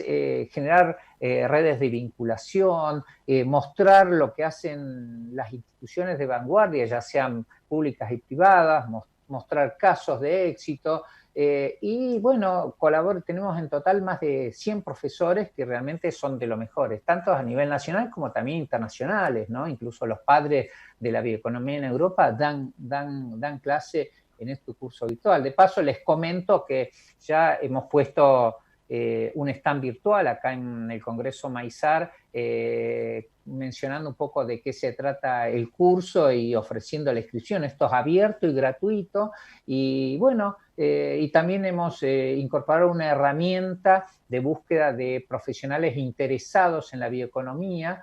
generar redes de vinculación, mostrar lo que hacen las instituciones de vanguardia, ya sean públicas y privadas, mostrar casos de éxito y bueno, tenemos en total más de 100 profesores que realmente son de los mejores, tanto a nivel nacional como también internacionales, ¿no? Incluso los padres de la bioeconomía en Europa dan clase en este curso virtual. De paso, les comento que ya hemos puesto un stand virtual acá en el Congreso Maizar, mencionando un poco de qué se trata el curso y ofreciendo la inscripción. Esto es abierto y gratuito. Y bueno, y también hemos incorporado una herramienta de búsqueda de profesionales interesados en la bioeconomía,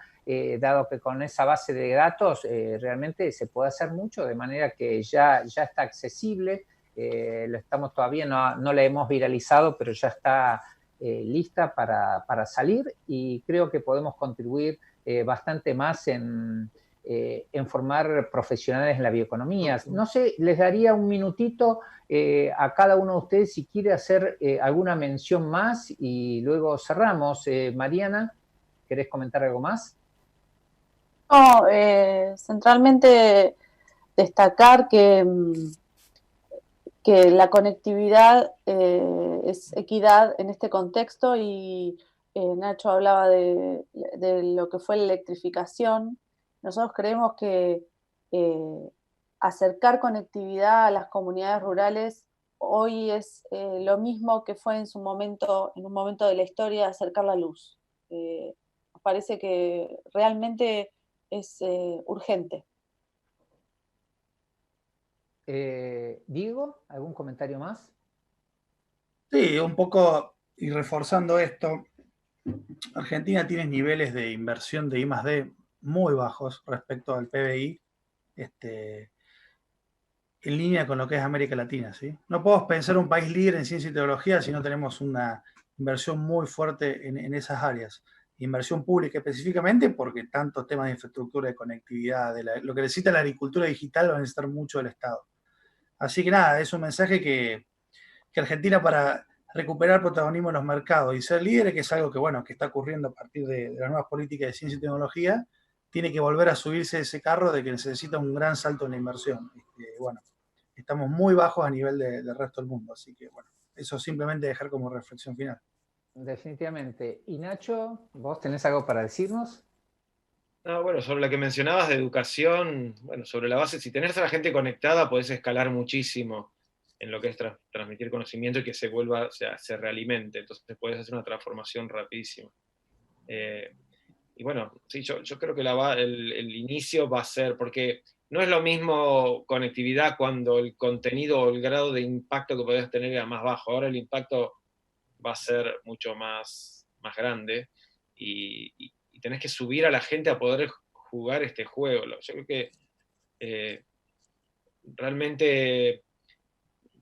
dado que con esa base de datos realmente se puede hacer mucho, de manera que ya está accesible. Lo estamos todavía, no la hemos viralizado, pero ya está lista para salir y creo que podemos contribuir bastante más en formar profesionales en la bioeconomía. No sé, les daría un minutito a cada uno de ustedes si quiere hacer alguna mención más y luego cerramos. Mariana, ¿querés comentar algo más? No, centralmente destacar que la conectividad es equidad en este contexto y Nacho hablaba de lo que fue la electrificación. Nosotros creemos que acercar conectividad a las comunidades rurales hoy es lo mismo que fue en un momento de la historia, acercar la luz. Nos parece que realmente es urgente. Diego, ¿algún comentario más? Sí, un poco, y reforzando esto, Argentina tiene niveles de inversión de I+D muy bajos respecto al PBI, en línea con lo que es América Latina, ¿sí? No podemos pensar un país líder en ciencia y tecnología si no tenemos una inversión muy fuerte en esas áreas. Inversión pública específicamente porque tantos temas de infraestructura, de conectividad, lo que necesita la agricultura digital va a necesitar mucho del Estado. Así que nada, es un mensaje que Argentina, para recuperar protagonismo en los mercados y ser líder, que es algo que, bueno, que está ocurriendo a partir de las nuevas políticas de ciencia y tecnología, tiene que volver a subirse ese carro de que necesita un gran salto en la inversión. Bueno, estamos muy bajos a nivel del resto del mundo, así que bueno, eso simplemente dejar como reflexión final. Definitivamente. Y Nacho, ¿vos tenés algo para decirnos? Bueno, sobre lo que mencionabas de educación, bueno, sobre la base, si tenés a la gente conectada, podés escalar muchísimo en lo que es transmitir conocimiento y que se vuelva, o sea, se realimente. Entonces podés hacer una transformación rapidísima. Y bueno, sí, yo creo que el inicio va a ser, porque no es lo mismo conectividad cuando el contenido o el grado de impacto que podés tener era más bajo. Ahora el impacto va a ser mucho más grande y tenés que subir a la gente a poder jugar este juego. Yo creo que realmente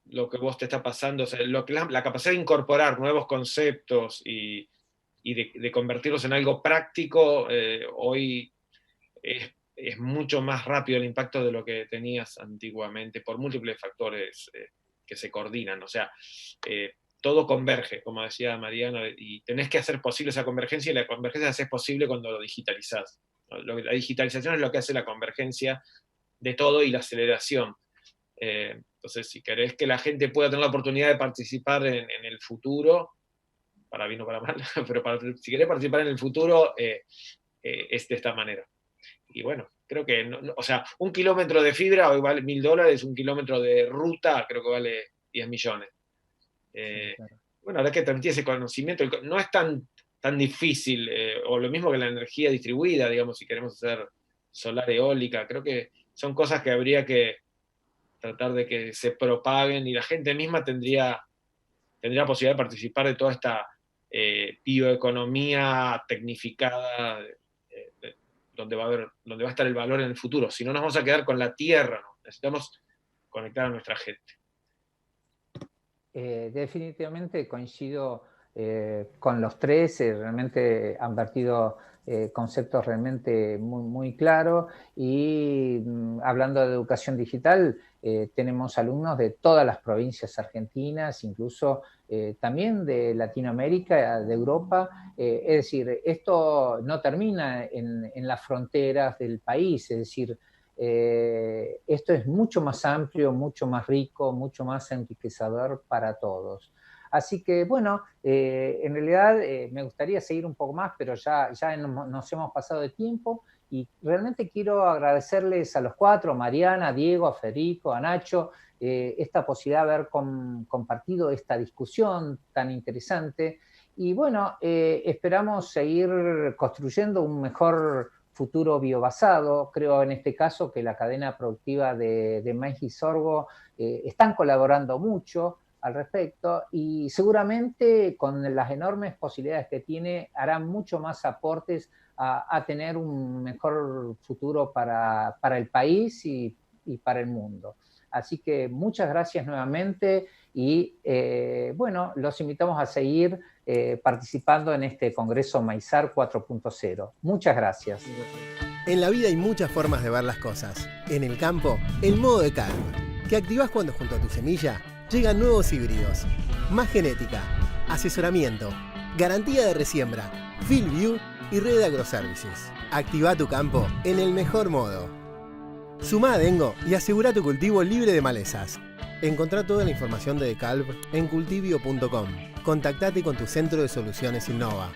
lo que vos te está pasando, o sea, la capacidad de incorporar nuevos conceptos y de convertirlos en algo práctico, hoy es mucho más rápido el impacto de lo que tenías antiguamente, por múltiples factores que se coordinan. O sea, todo converge, como decía Mariana, y tenés que hacer posible esa convergencia, y la convergencia la haces posible cuando lo digitalizás. La digitalización es lo que hace la convergencia de todo y la aceleración. Entonces, si querés que la gente pueda tener la oportunidad de participar en el futuro, para bien o para mal, pero si querés participar en el futuro, es de esta manera. Y bueno, creo que, o sea, 1 kilómetro de fibra hoy vale $1000, 1 kilómetro de ruta creo que vale 10 millones. Claro. Bueno, la verdad que transmitir ese conocimiento no es tan difícil, o lo mismo que la energía distribuida, digamos, si queremos hacer solar eólica, creo que son cosas que habría que tratar de que se propaguen, y la gente misma tendría posibilidad de participar de toda esta bioeconomía tecnificada, donde va a estar el valor en el futuro. Si no, nos vamos a quedar con la tierra, ¿no? Necesitamos conectar a nuestra gente. Definitivamente coincido con los tres, realmente han vertido conceptos realmente muy, muy claros, y hablando de educación digital, tenemos alumnos de todas las provincias argentinas, incluso también de Latinoamérica, de Europa. Es decir, esto no termina en las fronteras del país, es decir, esto es mucho más amplio, mucho más rico, mucho más enriquecedor para todos. Así que, bueno, en realidad me gustaría seguir un poco más, pero ya nos hemos pasado de tiempo, y realmente quiero agradecerles a los cuatro, a Mariana, a Diego, a Federico, a Nacho, esta posibilidad de haber compartido esta discusión tan interesante. Y bueno, esperamos seguir construyendo un mejor futuro biobasado. Creo en este caso que la cadena productiva de maíz y sorgo están colaborando mucho al respecto, y seguramente con las enormes posibilidades que tiene harán mucho más aportes a tener un mejor futuro para el país y para el mundo. Así que muchas gracias nuevamente, y bueno, los invitamos a seguir participando en este Congreso Maizar 4.0. Muchas gracias. En la vida hay muchas formas de ver las cosas. En el campo, el modo de Calv, que activás cuando junto a tu semilla llegan nuevos híbridos, más genética, asesoramiento, garantía de resiembra, FieldView y red de agroservices. Activa tu campo en el mejor modo. Sumá a Dengo y asegura tu cultivo libre de malezas. Encontrá toda la información de Calv en cultivio.com. Contactate con tu centro de soluciones Innova.